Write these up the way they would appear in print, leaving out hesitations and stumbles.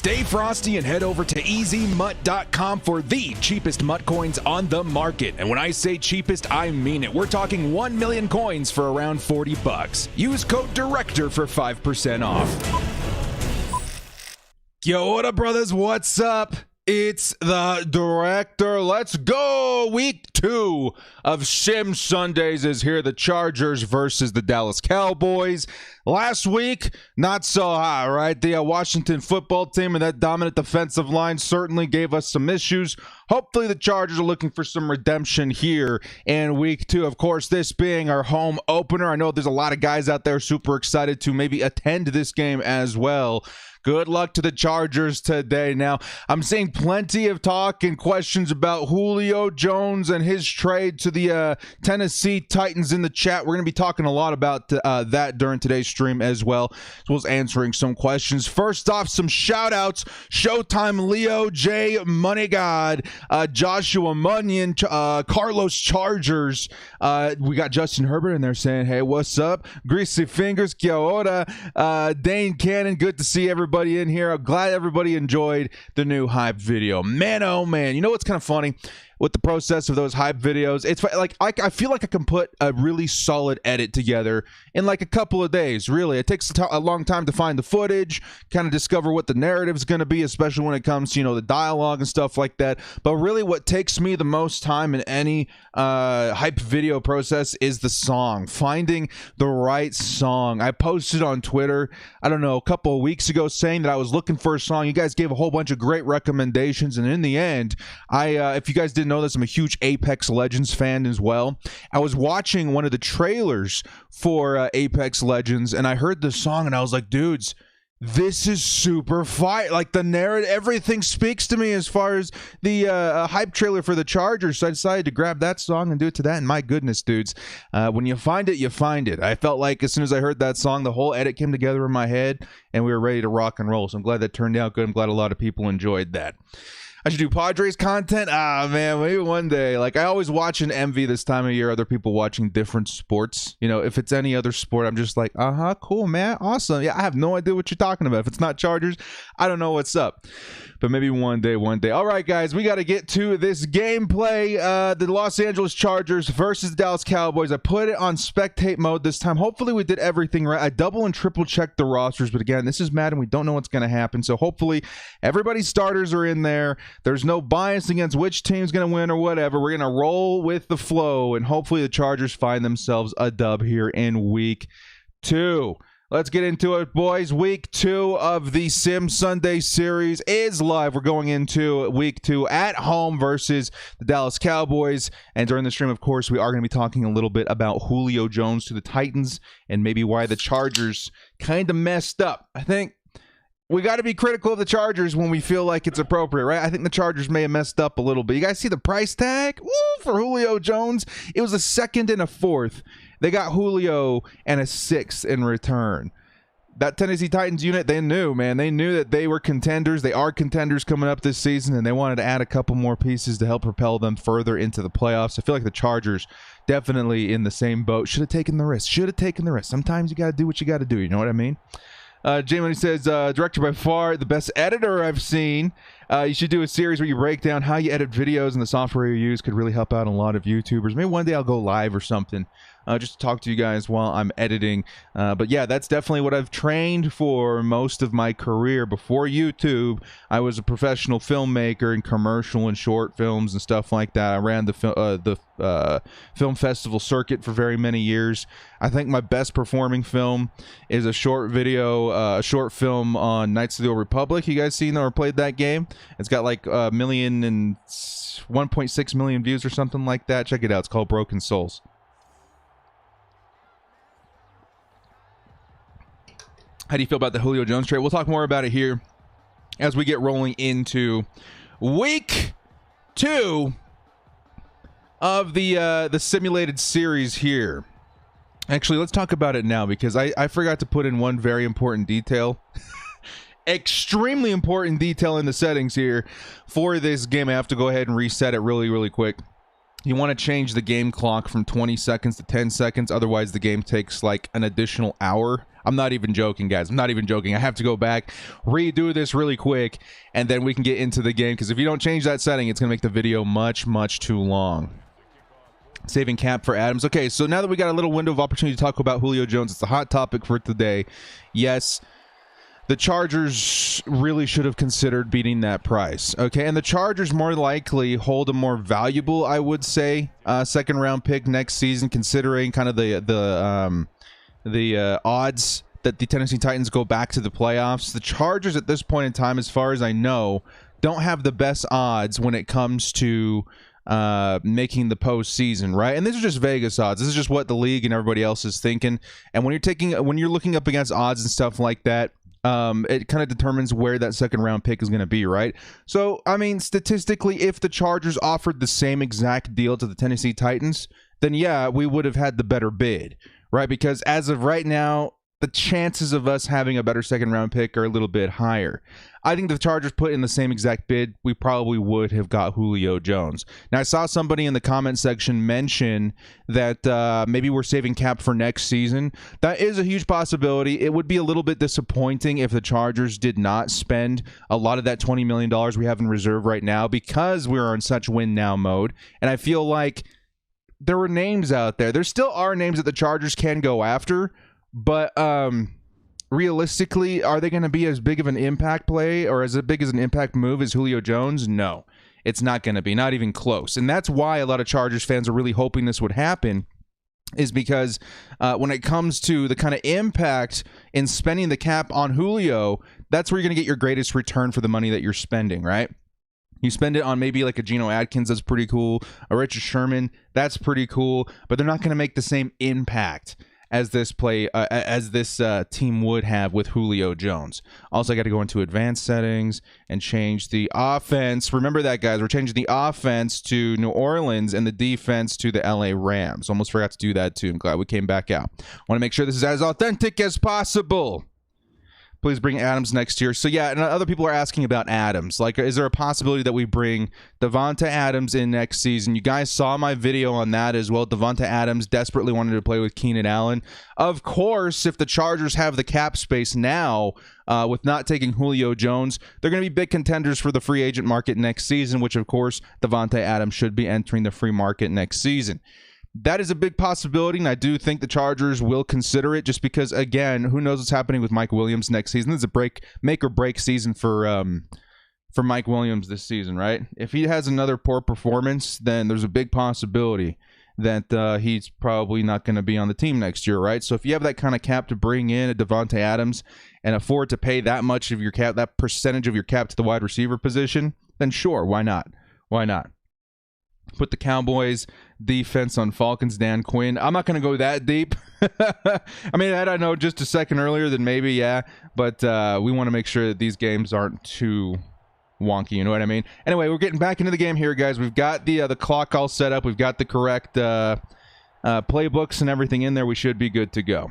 Stay frosty and head over to EasyMutt.com for the cheapest Mutt coins on the market. And when I say cheapest, I mean it. We're talking 1 million coins for around $40. Use code DIRECTOR for 5% off. Yo, what up, brothers? What's up? It's the Director. Let's go. Week 2 of Sim Sundays is here. The Chargers versus the Dallas Cowboys. Last week, not so hot, right? The Washington football team and that dominant defensive line certainly gave us some issues. Hopefully the Chargers are looking for some redemption here in week 2. Of course, this being our home opener. I know there's a lot of guys out there super excited to maybe attend this game as well. Good luck to the Chargers today. Now, I'm seeing plenty of talk and questions about Julio Jones and his trade to the Tennessee Titans in the chat. We're going to be talking a lot about that during today's stream as well as answering some questions. First off, some shout-outs. Showtime Leo, J, Money God, Joshua Munyon, Carlos Chargers. We got Justin Herbert in there saying, hey, what's up? Greasy Fingers, Kia ora. Dane Cannon, good to see everybody in here. I'm glad everybody enjoyed the new hype video. Man, oh man. You know what's kind of funny with the process of those hype videos? It's like I feel like I can put a really solid edit together in like a couple of days. Really, it takes a long time to find the footage, kind of discover what the narrative is going to be, especially when it comes to, you know, the dialogue and stuff like that. But really, what takes me the most time in any hype video process is the song, finding the right song. I posted on Twitter, I don't know, a couple of weeks ago saying that I was looking for a song. You guys gave a whole bunch of great recommendations, and in the end, if you guys didn't know this, I'm a huge Apex Legends fan as well. I was watching one of the trailers for Apex Legends, and I heard the song, and I was like, dudes, this is super fire. Like, the narrative, everything speaks to me as far as the hype trailer for the Chargers. So I decided to grab that song and do it to that. And my goodness, dudes, when you find it, you find it. I felt like as soon as I heard that song, the whole edit came together in my head, and we were ready to rock and roll. So I'm glad that turned out good. I'm glad a lot of people enjoyed that. I should do Padres content. Man, maybe one day. Like, I always watch and envy this time of year other people watching different sports. You know, if it's any other sport, I'm just like, cool, man, awesome. Yeah, I have no idea what you're talking about. If it's not Chargers, I don't know what's up. But maybe one day. All right, guys, we got to get to this gameplay. The Los Angeles Chargers versus the Dallas Cowboys. I put it on spectate mode this time. Hopefully we did everything right. I double and triple checked the rosters, but again, this is Madden. We don't know what's going to happen. So hopefully everybody's starters are in there. There's no bias against which team's going to win or whatever. We're going to roll with the flow, and hopefully the Chargers find themselves a dub here in week 2. Let's get into it, boys. Week 2 of the Sim Sunday series is live. We're going into week 2 at home versus the Dallas Cowboys. And during the stream, of course, we are going to be talking a little bit about Julio Jones to the Titans and maybe why the Chargers kind of messed up. I think we got to be critical of the Chargers when we feel like it's appropriate, right? I think the Chargers may have messed up a little bit. You guys see the price tag? Woo, for Julio Jones. It was a 2nd and a 4th. They got Julio and a 6th in return. That Tennessee Titans unit, they knew, man. They knew that they were contenders. They are contenders coming up this season, and they wanted to add a couple more pieces to help propel them further into the playoffs. I feel like the Chargers definitely in the same boat. Should have taken the risk. Sometimes you got to do what you got to do. You know what I mean? Jamie says, director by far the best editor I've seen. You should do a series where you break down how you edit videos and the software you use. Could really help out a lot of YouTubers. Maybe one day I'll go live or something. Just to talk to you guys while I'm editing. But yeah, that's definitely what I've trained for most of my career. Before YouTube, I was a professional filmmaker in commercial and short films and stuff like that. I ran the film festival circuit for very many years. I think my best performing film is a short video, a short film on Knights of the Old Republic. You guys seen or played that game? It's got like 1.6 million views or something like that. Check it out. It's called Broken Souls. How do you feel about the Julio Jones trade? We'll talk more about it here as we get rolling into week 2 of the simulated series here. Actually, let's talk about it now because I forgot to put in one very important detail. Extremely important detail in the settings here for this game. I have to go ahead and reset it really quick. You want to change the game clock from 20 seconds to 10 seconds. Otherwise, the game takes like an additional hour I'm not even joking, guys. I'm not even joking. I have to go back, redo this really quick, and then we can get into the game, because if you don't change that setting, it's going to make the video much, much too long. Saving cap for Adams. Okay, so now that we got a little window of opportunity to talk about Julio Jones, it's a hot topic for today. Yes, the Chargers really should have considered beating that price. Okay, and the Chargers more likely hold a more valuable, I would say, second round pick next season, considering kind of the odds that the Tennessee Titans go back to the playoffs. The Chargers at this point in time, as far as I know, don't have the best odds when it comes to making the postseason, right? And these are just Vegas odds. This is just what the league and everybody else is thinking. And when you're looking up against odds and stuff like that, it kind of determines where that second round pick is going to be, right? So, I mean, statistically, if the Chargers offered the same exact deal to the Tennessee Titans, then yeah, we would have had the better bid, right? Because as of right now, the chances of us having a better second round pick are a little bit higher. I think the Chargers put in the same exact bid, we probably would have got Julio Jones. Now, I saw somebody in the comment section mention that maybe we're saving cap for next season. That is a huge possibility. It would be a little bit disappointing if the Chargers did not spend a lot of that $20 million we have in reserve right now, because we're in such win now mode. And I feel like there were names out there. There still are names that the Chargers can go after, but realistically, are they going to be as big of an impact play or as big as an impact move as Julio Jones? No, it's not going to be, not even close. And that's why a lot of Chargers fans are really hoping this would happen, is because when it comes to the kind of impact in spending the cap on Julio, that's where you're going to get your greatest return for the money that you're spending, right? You spend it on maybe like a Geno Atkins, that's pretty cool. A Richard Sherman, that's pretty cool. But they're not going to make the same impact as this team would have with Julio Jones. Also, I got to go into advanced settings and change the offense. Remember that, guys. We're changing the offense to New Orleans and the defense to the LA Rams. Almost forgot to do that, too. I'm glad we came back out. Want to make sure this is as authentic as possible. Please bring Adams next year. So, yeah, and other people are asking about Adams. Like, is there a possibility that we bring Devonta Adams in next season? You guys saw my video on that as well. Devonta Adams desperately wanted to play with Keenan Allen. Of course, if the Chargers have the cap space now, with not taking Julio Jones, they're going to be big contenders for the free agent market next season, which, of course, Devonta Adams should be entering the free market next season. That is a big possibility, and I do think the Chargers will consider it, just because, again, who knows what's happening with Mike Williams next season. This is a make or break season for Mike Williams this season, right? If he has another poor performance, then there's a big possibility that he's probably not going to be on the team next year, right? So if you have that kind of cap to bring in a Devonta Adams and afford to pay that much of your cap, that percentage of your cap to the wide receiver position, then sure, why not? Why not? Put the Cowboys defense on Falcons, Dan Quinn. I'm not going to go that deep. I mean, had I know just a second earlier, then maybe, yeah. But we want to make sure that these games aren't too wonky, you know what I mean? Anyway, we're getting back into the game here, guys. We've got the clock all set up. We've got the correct playbooks and everything in there. We should be good to go.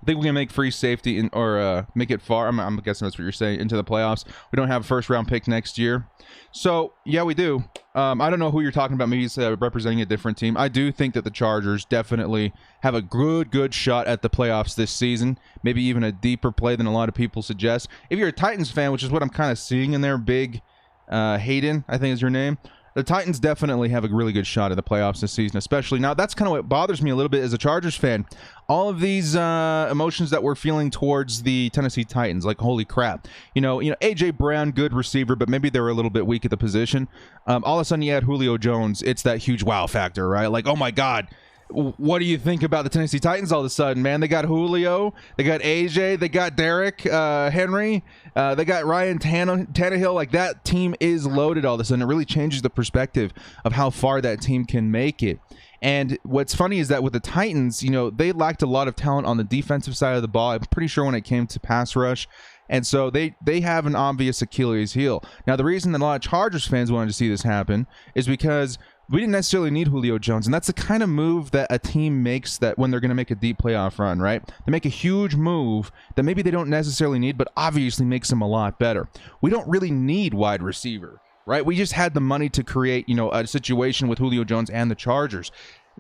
I think we can make free safety or make it far. I'm guessing that's what you're saying, into the playoffs. We don't have a first-round pick next year. So, yeah, we do. I don't know who you're talking about. Maybe he's representing a different team. I do think that the Chargers definitely have a good shot at the playoffs this season. Maybe even a deeper play than a lot of people suggest. If you're a Titans fan, which is what I'm kind of seeing in there, Big Hayden, I think is your name. The Titans definitely have a really good shot at the playoffs this season, especially. Now, that's kind of what bothers me a little bit as a Chargers fan. All of these emotions that we're feeling towards the Tennessee Titans, like, holy crap. You know, A.J. Brown, good receiver, but maybe they were a little bit weak at the position. All of a sudden, you add Julio Jones. It's that huge wow factor, right? Like, oh, my God. What do you think about the Tennessee Titans all of a sudden, man? They got Julio, they got AJ, they got Derrick Henry, they got Ryan Tannehill. Like, that team is loaded all of a sudden. It really changes the perspective of how far that team can make it. And what's funny is that with the Titans, they lacked a lot of talent on the defensive side of the ball. I'm pretty sure when it came to pass rush. And so they have an obvious Achilles heel. Now, the reason that a lot of Chargers fans wanted to see this happen is because we didn't necessarily need Julio Jones, and that's the kind of move that a team makes that when they're going to make a deep playoff run, right? They make a huge move that maybe they don't necessarily need, but obviously makes them a lot better. We don't really need wide receiver, right? We just had the money to create, a situation with Julio Jones and the Chargers.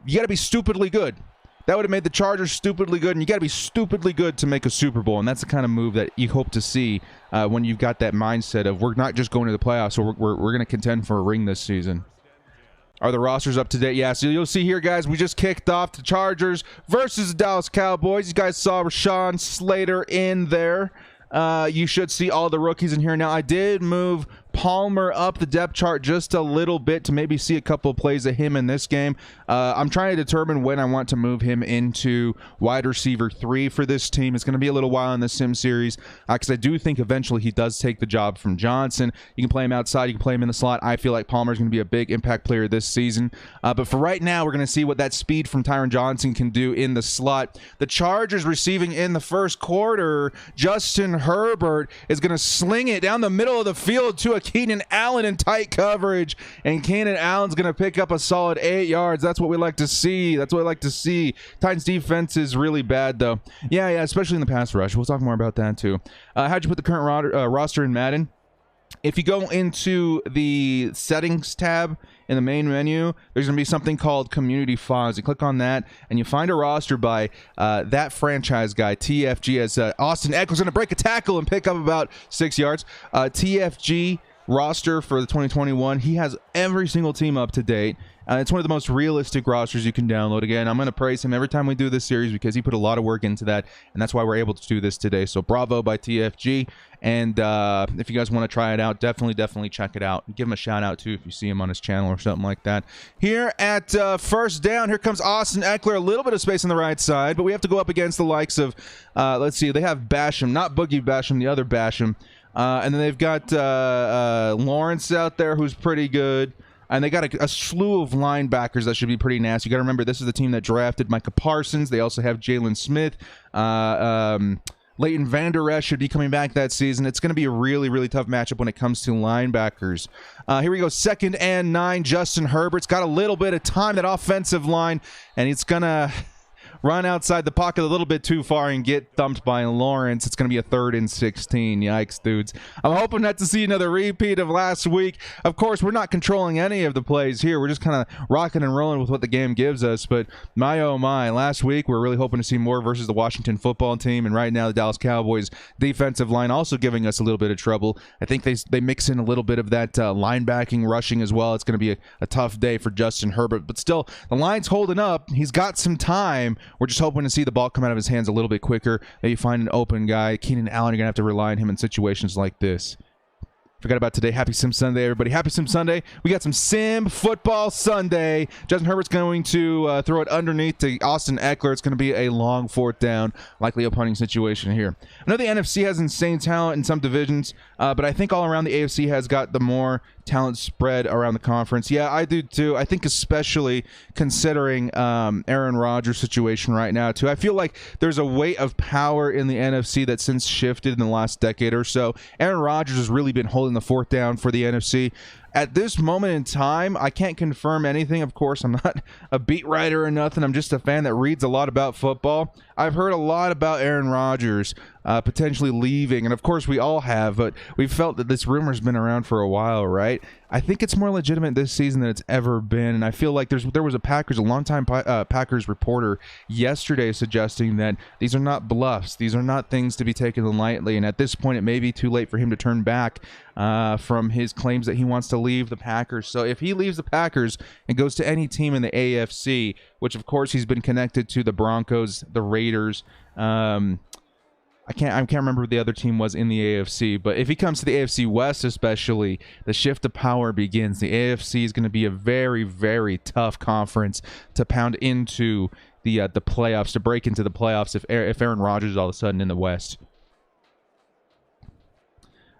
You got to be stupidly good. That would have made the Chargers stupidly good, and you got to be stupidly good to make a Super Bowl, and that's the kind of move that you hope to see when you've got that mindset of we're not just going to the playoffs, so we're going to contend for a ring this season. Are the rosters up to date? Yeah, so you'll see here, guys, we just kicked off the Chargers versus the Dallas Cowboys. You guys saw Rashawn Slater in there. You should see all the rookies in here. Now, I did move Palmer up the depth chart just a little bit to maybe see a couple of plays of him in this game. I'm trying to determine when I want to move him into wide receiver 3 for this team. It's going to be a little while in the Sim series because I do think eventually he does take the job from Johnson. You can play him outside. You can play him in the slot. I feel like Palmer's going to be a big impact player this season. But for right now, we're going to see what that speed from Tyron Johnson can do in the slot. The Chargers receiving in the first quarter, Justin Herbert is going to sling it down the middle of the field to a Keenan Allen in tight coverage, and Keenan Allen's going to pick up a solid 8 yards. That's what we like to see. That's what I like to see. Titans defense is really bad, though. Yeah, especially in the pass rush. We'll talk more about that, too. How'd you put the current roster in Madden? If you go into the settings tab in the main menu, there's going to be something called Community Files. You click on that, and you find a roster by that franchise guy, TFG, as Austin Eckler's going to break a tackle and pick up about 6 yards. TFG roster for the 2021. He has every single team up to date. It's one of the most realistic rosters you can download. Again, I'm going to praise him every time we do this series because he put a lot of work into that, and that's why we're able to do this today. So bravo by TFG. And if you guys want to try it out, definitely check it out. Give him a shout out too if you see him on his channel or something like that. Here at first down, here comes Austin Eckler. A little bit of space on the right side, but we have to go up against the likes of, let's see, they have Basham, not Boogie Basham, the other Basham. And then they've got Lawrence out there, who's pretty good. And they got a slew of linebackers that should be pretty nasty. You got to remember, this is the team that drafted Micah Parsons. They also have Jalen Smith. Leighton Vander Esch should be coming back that season. It's going to be a really, really tough matchup when it comes to linebackers. Here we go, 2nd and 9. Justin Herbert's got a little bit of time, that offensive line, and it's going to run outside the pocket a little bit too far and get thumped by Lawrence. It's going to be a 3rd and 16. Yikes, dudes. I'm hoping not to see another repeat of last week. Of course, we're not controlling any of the plays here. We're just kind of rocking and rolling with what the game gives us. But my, oh my, last week we're really hoping to see more versus the Washington football team. And right now the Dallas Cowboys defensive line also giving us a little bit of trouble. I think they mix in a little bit of that linebacking, rushing as well. It's going to be a tough day for Justin Herbert. But still, the line's holding up. He's got some time. We're just hoping to see the ball come out of his hands a little bit quicker. Maybe find an open guy. Keenan Allen, you're going to have to rely on him in situations like this. Forgot about today. Happy Sim Sunday, everybody. Happy Sim Sunday. We got some Sim Football Sunday. Justin Herbert's going to throw it underneath to Austin Eckler. It's going to be a long 4th down, likely a punting situation here. I know the NFC has insane talent in some divisions, but I think all around the AFC has got the more talent spread around the conference. Yeah, I do too. I think especially considering Aaron Rodgers' situation right now too. I feel like there's a weight of power in the NFC that's since shifted in the last decade or so. Aaron Rodgers has really been holding the 4th down for the NFC. At this moment in time, I can't confirm anything. Of course, I'm not a beat writer or nothing. I'm just a fan that reads a lot about football. I've heard a lot about Aaron Rodgers potentially leaving, and of course we all have, but we've felt that this rumor's been around for a while, right? I think it's more legitimate this season than it's ever been, and I feel like there was a longtime Packers reporter yesterday suggesting that these are not bluffs. These are not things to be taken lightly, and at this point it may be too late for him to turn back from his claims that he wants to leave the Packers. So if he leaves the Packers and goes to any team in the AFC, which of course he's been connected to the Broncos, the Raiders, I can't remember what the other team was in the AFC, but if he comes to the AFC West especially, the shift of power begins. The AFC is going to be a very, very tough conference to pound into the playoffs, to break into the playoffs if Aaron Rodgers is all of a sudden in the West.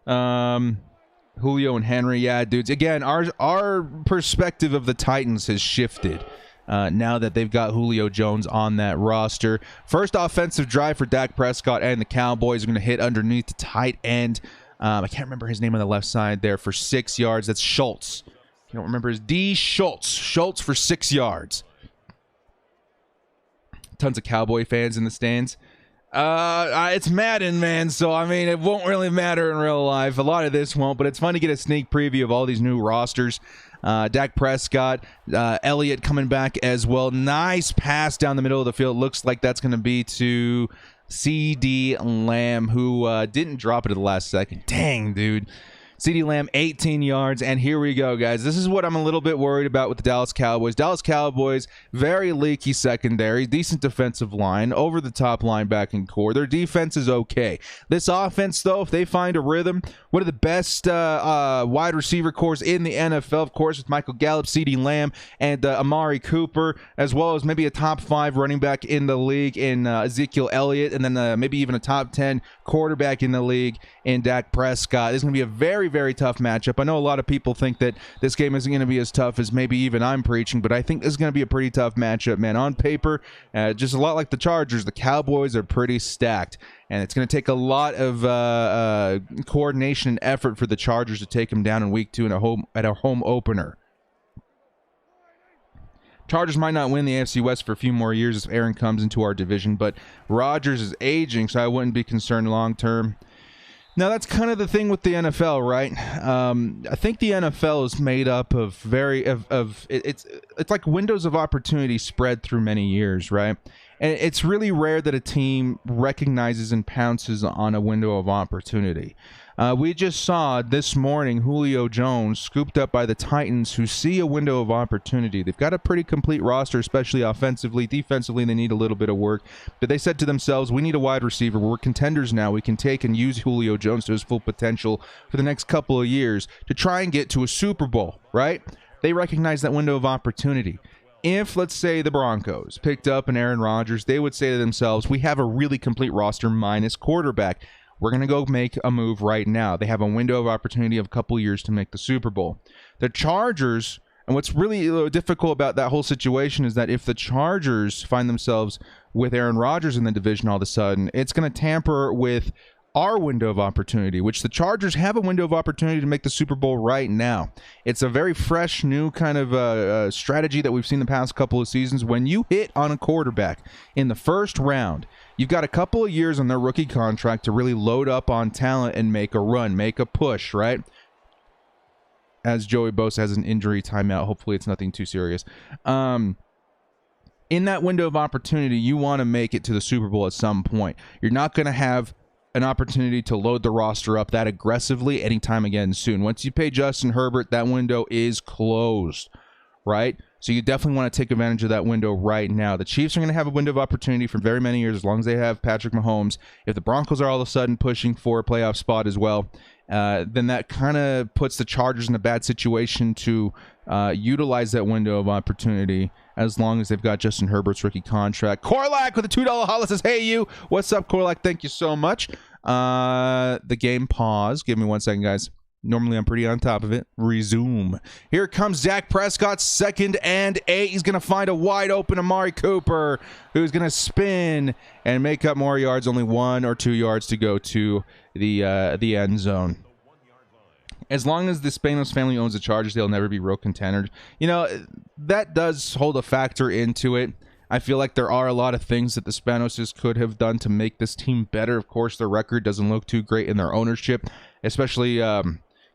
Julio and Henry, yeah, dudes. Again, our perspective of the Titans has shifted. Now that they've got Julio Jones on that roster. First offensive drive for Dak Prescott and the Cowboys are going to hit underneath the tight end. I can't remember his name on the left side there for 6 yards. That's Schultz. You don't remember his D. Schultz. Schultz for 6 yards. Tons of Cowboy fans in the stands. It's Madden, man, so I mean it won't really matter in real life. A lot of this won't, but it's fun to get a sneak preview of all these new rosters. Dak Prescott, Elliott coming back as well. Nice pass down the middle of the field. Looks like that's going to be to CD Lamb, who didn't drop it at the last second. Dang, dude. CD Lamb, 18 yards, and here we go, guys. This is what I'm a little bit worried about with the Dallas Cowboys. Dallas Cowboys, very leaky secondary, decent defensive line, over-the-top linebacking core. Their defense is okay. This offense, though, if they find a rhythm, one of the best wide receiver cores in the NFL, of course, with Michael Gallup, CD Lamb, and Amari Cooper, as well as maybe a top 5 running back in the league in Ezekiel Elliott, and then maybe even a top 10 quarterback in the league in Dak Prescott. This is going to be a very, very tough matchup. I know a lot of people think that this game isn't going to be as tough as maybe even I'm preaching, but I think this is going to be a pretty tough matchup, man. On paper, just a lot like the Chargers, the Cowboys are pretty stacked, and it's going to take a lot of coordination and effort for the Chargers to take them down in week 2 at a home opener. Chargers might not win the AFC West for a few more years if Aaron comes into our division, but Rodgers is aging, so I wouldn't be concerned long term. Now, that's kind of the thing with the NFL, right? I think the NFL is made up of it's like windows of opportunity spread through many years, right? And it's really rare that a team recognizes and pounces on a window of opportunity. We just saw this morning Julio Jones scooped up by the Titans, who see a window of opportunity. They've got a pretty complete roster, especially offensively. Defensively, they need a little bit of work. But they said to themselves, we need a wide receiver. We're contenders now. We can take and use Julio Jones to his full potential for the next couple of years to try and get to a Super Bowl, right? They recognize that window of opportunity. If, let's say, the Broncos picked up an Aaron Rodgers, they would say to themselves, we have a really complete roster minus quarterback. We're going to go make a move right now. They have a window of opportunity of a couple years to make the Super Bowl. The Chargers, and what's really difficult about that whole situation is that if the Chargers find themselves with Aaron Rodgers in the division all of a sudden, it's going to tamper with our window of opportunity, which the Chargers have a window of opportunity to make the Super Bowl right now. It's a very fresh, new kind of strategy that we've seen the past couple of seasons. When you hit on a quarterback in the first round, you've got a couple of years on their rookie contract to really load up on talent and make a run, make a push, right? As Joey Bosa has an injury timeout. Hopefully it's nothing too serious. In that window of opportunity, you want to make it to the Super Bowl at some point. You're not going to have an opportunity to load the roster up that aggressively anytime again soon. Once you pay Justin Herbert, that window is closed, right? So you definitely want to take advantage of that window right now. The Chiefs are going to have a window of opportunity for very many years as long as they have Patrick Mahomes. If the Broncos are all of a sudden pushing for a playoff spot as well, then that kind of puts the Chargers in a bad situation to utilize that window of opportunity as long as they've got Justin Herbert's rookie contract. Corlac with a $2 holla says, hey, you. What's up, Corlac? Thank you so much. The game paused. Give me 1 second, guys. Normally, I'm pretty on top of it. Resume. Here comes Dak Prescott, 2nd and 8. He's going to find a wide open Amari Cooper, who's going to spin and make up more yards. Only 1 or 2 yards to go to the end zone. As long as the Spanos family owns the Chargers, they'll never be real contenders. You know, that does hold a factor into it. I feel like there are a lot of things that the Spanoses could have done to make this team better. Of course, their record doesn't look too great in their ownership, especially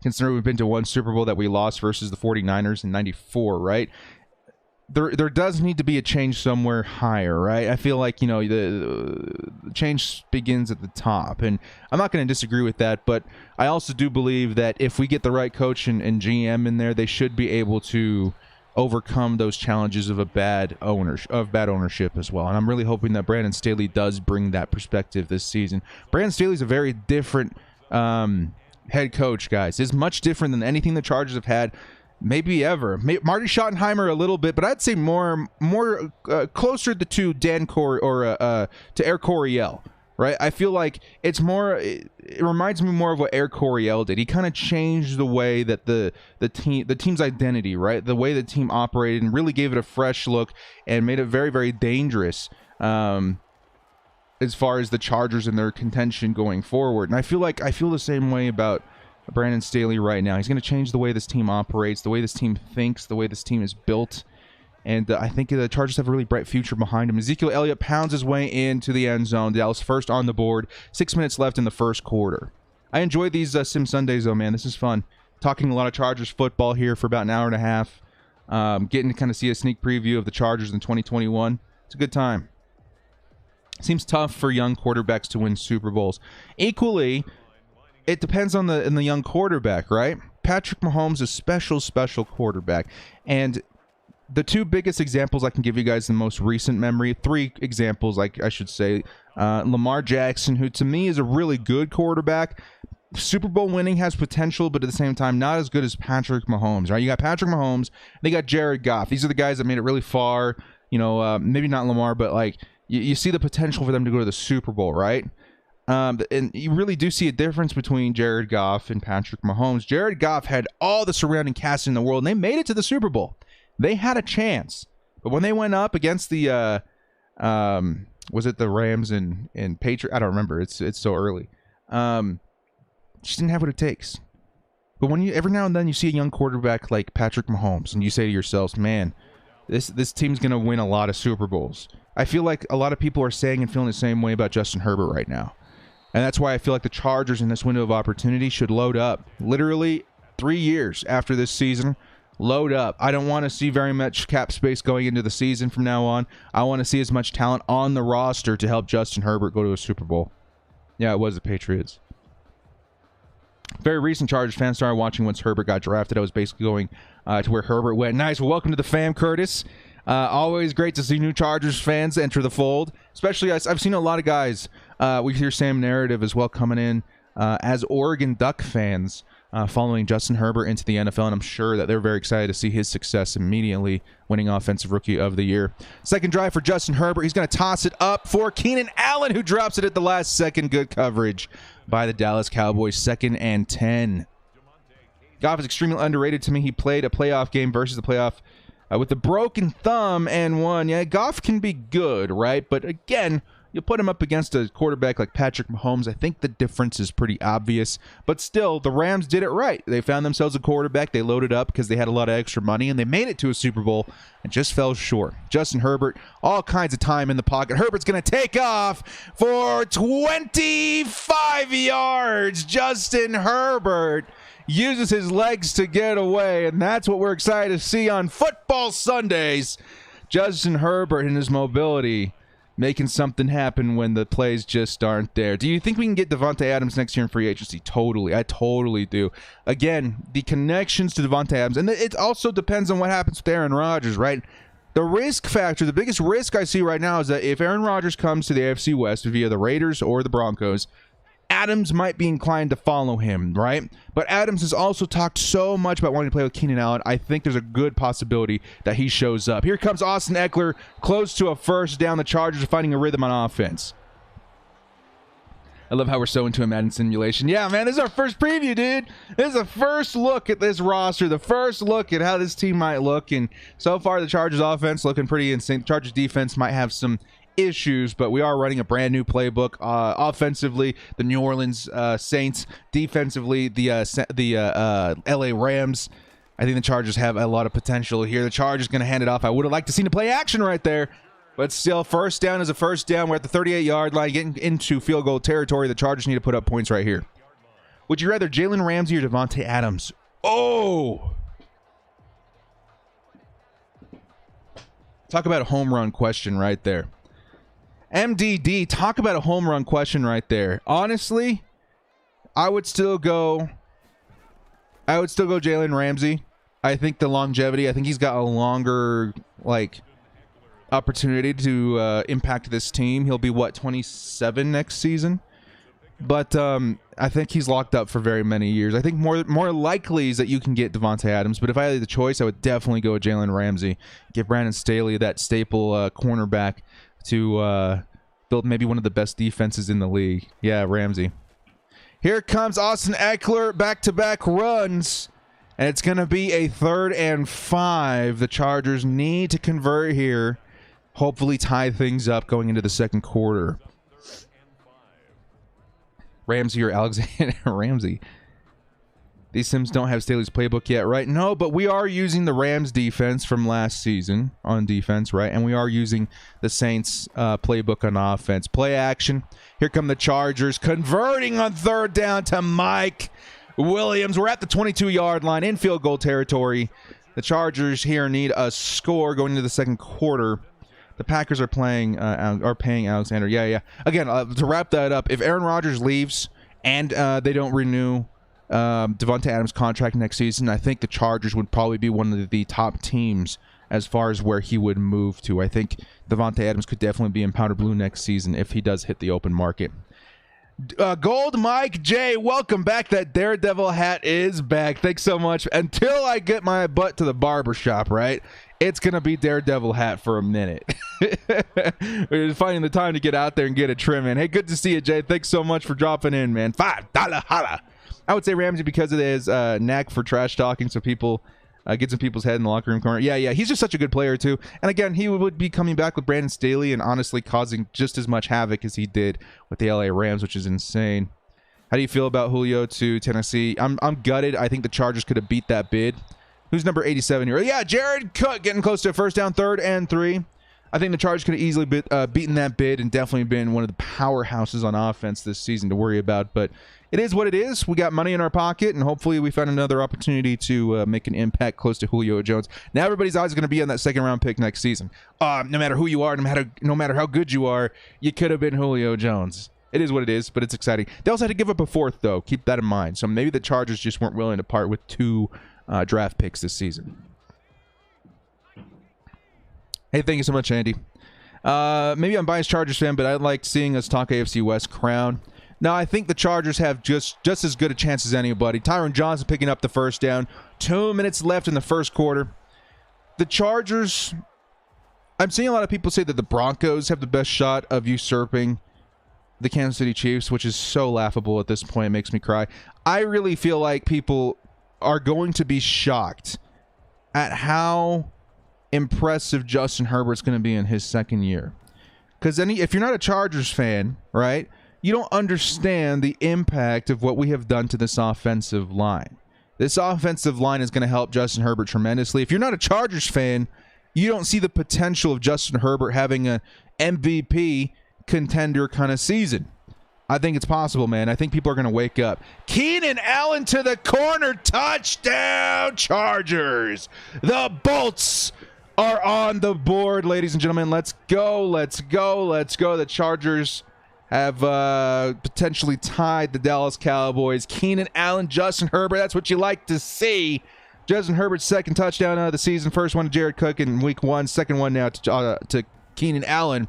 considering we've been to one Super Bowl that we lost versus the 49ers in '94, right? There does need to be a change somewhere higher, right? I feel like, you know, the change begins at the top, and I'm not going to disagree with that, but I also do believe that if we get the right coach and GM in there, they should be able to overcome those challenges of bad ownership as well. And I'm really hoping that Brandon Staley does bring that perspective this season. Brandon Staley's a very different head coach, guys. It's much different than anything the Chargers have had maybe ever. Marty Schottenheimer a little bit, but I'd say more closer to Dan Cor or to Air Coryell, right? I feel like it's more. It reminds me more of what Air Coryell did. He kind of changed the way that the team's identity, right? The way the team operated, and really gave it a fresh look and made it very, very dangerous as far as the Chargers and their contention going forward. And I feel the same way about Brandon Staley right now. He's going to change the way this team operates, the way this team thinks, the way this team is built. And I think the Chargers have a really bright future behind him. Ezekiel Elliott pounds his way into the end zone. Dallas first on the board. 6 minutes left in the first quarter. I enjoy these Sim Sundays, though, man. This is fun. talking a lot of Chargers football here for about an hour and a half. Getting to kind of see a sneak preview of the Chargers in 2021. It's a good time. Seems tough for young quarterbacks to win Super Bowls. Equally, it depends on the young quarterback, right? Patrick Mahomes is a special quarterback. And the two biggest examples I can give you guys in the most recent memory, three examples, like I should say, Lamar Jackson, who to me is a really good quarterback. Super Bowl winning has potential, but at the same time, not as good as Patrick Mahomes, right? You got Patrick Mahomes, they got Jared Goff. These are the guys that made it really far. You know, maybe not Lamar, but like you see the potential for them to go to the Super Bowl, right? And you really do see a difference between Jared Goff and Patrick Mahomes. Jared Goff had all the surrounding cast in the world, and they made it to the Super Bowl. They had a chance, but when they went up against the, was it the Rams and Patriots? I don't remember. It's so early. Just didn't have what it takes. But when you every now and then you see a young quarterback like Patrick Mahomes, and you say to yourselves, "Man, this team's gonna win a lot of Super Bowls." I feel like a lot of people are saying and feeling the same way about Justin Herbert right now, and that's why I feel like the Chargers in this window of opportunity should load up. Literally 3 years after this season. Load up. I don't want to see very much cap space going into the season from now on. I want to see as much talent on the roster to help Justin Herbert go to a Super Bowl. Yeah, it was the Patriots. Very recent Chargers fan started watching once Herbert got drafted. I was basically going to where Herbert went. Nice. Well, welcome to the fam, Curtis. Always great to see new Chargers fans enter the fold. Especially, I've seen a lot of guys. We hear Sam Narrative as well coming in as Oregon Duck fans. Following Justin Herbert into the NFL, and I'm sure that they're very excited to see his success immediately winning Offensive Rookie of the Year. Second drive for Justin Herbert. He's going to toss it up for Keenan Allen, who drops it at the last second. Good coverage by the Dallas Cowboys. 2nd and 10. Goff is extremely underrated to me. He played a playoff game versus the playoff with a broken thumb and won. Yeah, Goff can be good, right? But again, you put him up against a quarterback like Patrick Mahomes, I think the difference is pretty obvious. But still, the Rams did it right. They found themselves a quarterback. They loaded up because they had a lot of extra money, and they made it to a Super Bowl and just fell short. Justin Herbert, all kinds of time in the pocket. Herbert's going to take off for 25 yards. Justin Herbert uses his legs to get away, and that's what we're excited to see on Football Sundays. Justin Herbert and his mobility making something happen when the plays just aren't there. Do you think we can get Davante Adams next year in free agency? Totally. I totally do. Again, the connections to Davante Adams, and it also depends on what happens with Aaron Rodgers, right? The risk factor, the biggest risk I see right now is that if Aaron Rodgers comes to the AFC West via the Raiders or the Broncos, Adams might be inclined to follow him, right? But Adams has also talked so much about wanting to play with Keenan Allen. I think there's a good possibility that he shows up. Here comes Austin Eckler, close to a first down. The Chargers are finding a rhythm on offense. I love how we're so into a Madden simulation. Yeah, man, this is our first preview, dude. This is the first look at this roster, the first look at how this team might look. And so far, the Chargers offense looking pretty insane. The Chargers defense might have some issues, but we are running a brand new playbook. Offensively, the New Orleans Saints. Defensively, the LA Rams. I think the Chargers have a lot of potential here. The Chargers going to hand it off. I would have liked to see the play action right there, but still, first down is a first down. We're at the 38-yard line, getting into field goal territory. The Chargers need to put up points right here. Would you rather Jalen Ramsey or Davante Adams? Oh! Talk about a home run question right there. MDD, talk about a home run question right there. Honestly, I would still go Jalen Ramsey. I think the longevity, I think he's got a longer opportunity to impact this team. He'll be 27 next season. But I think he's locked up for very many years. I think more likely is that you can get Davante Adams. But if I had the choice, I would definitely go with Jalen Ramsey. Give Brandon Staley that staple cornerback to build maybe one of the best defenses in the league. Yeah, Ramsey. Here comes Austin Eckler, back-to-back runs, and it's going to be a 3rd and 5. The Chargers need to convert here, hopefully tie things up going into the second quarter. Ramsey or Alexander Ramsey. These Sims don't have Staley's playbook yet, right? No, but we are using the Rams defense from last season on defense, right? And we are using the Saints playbook on offense. Play action. Here come the Chargers converting on 3rd down to Mike. Williams. We're at the 22-yard line in field goal territory. The Chargers here need a score going into the second quarter. The Packers are paying Alexander. Yeah. Again, to wrap that up, if Aaron Rodgers leaves and they don't renew Devontae Adams' contract next season, I think the Chargers would probably be one of the top teams as far as where he would move to. I think Devontae Adams could definitely be in powder blue next season if he does hit the open market. Gold Mike J, welcome back. That Daredevil hat is back. Thanks so much. Until I get my butt to the barber shop, right? It's going to be Daredevil hat for a minute. We're finding the time to get out there and get a trim in. Hey, good to see you, Jay. Thanks so much for dropping in, man. $5 holla. I would say Ramsey because of his knack for trash talking, so people gets in people's head in the locker room corner. Yeah, he's just such a good player too. And again, he would be coming back with Brandon Staley and honestly causing just as much havoc as he did with the LA Rams, which is insane. How do you feel about Julio to Tennessee? I'm gutted. I think the Chargers could have beat that bid. Who's number 87 here? Yeah, Jared Cook getting close to a first down, 3rd and 3. I think the Chargers could have easily beaten that bid and definitely been one of the powerhouses on offense this season to worry about. But it is what it is. We got money in our pocket, and hopefully we find another opportunity to make an impact close to Julio Jones. Now everybody's eyes are going to be on that second-round pick next season. No matter who you are, no matter how good you are, you could have been Julio Jones. It is what it is, but it's exciting. They also had to give up a 4th, though. Keep that in mind. So maybe the Chargers just weren't willing to part with 2 draft picks this season. Hey, thank you so much, Andy. Maybe I'm a biased Chargers fan, but I like seeing us talk AFC West crown. Now, I think the Chargers have just as good a chance as anybody. Tyron Johnson picking up the first down. 2 minutes left in the first quarter. The Chargers, I'm seeing a lot of people say that the Broncos have the best shot of usurping the Kansas City Chiefs, which is so laughable at this point. It makes me cry. I really feel like people are going to be shocked at how impressive Justin Herbert's going to be in his second year. Because if you're not a Chargers fan, right, you don't understand the impact of what we have done to this offensive line. This offensive line is going to help Justin Herbert tremendously. If you're not a Chargers fan, you don't see the potential of Justin Herbert having an MVP contender kind of season. I think it's possible, man. I think people are going to wake up. Keenan Allen to the corner. Touchdown, Chargers. The Bolts are on the board, ladies and gentlemen. Let's go. The Chargers have potentially tied the Dallas Cowboys. Keenan Allen, Justin Herbert. That's what you like to see. Justin Herbert's second touchdown of the season. First one to Jared Cook in week 1. Second one now to Keenan Allen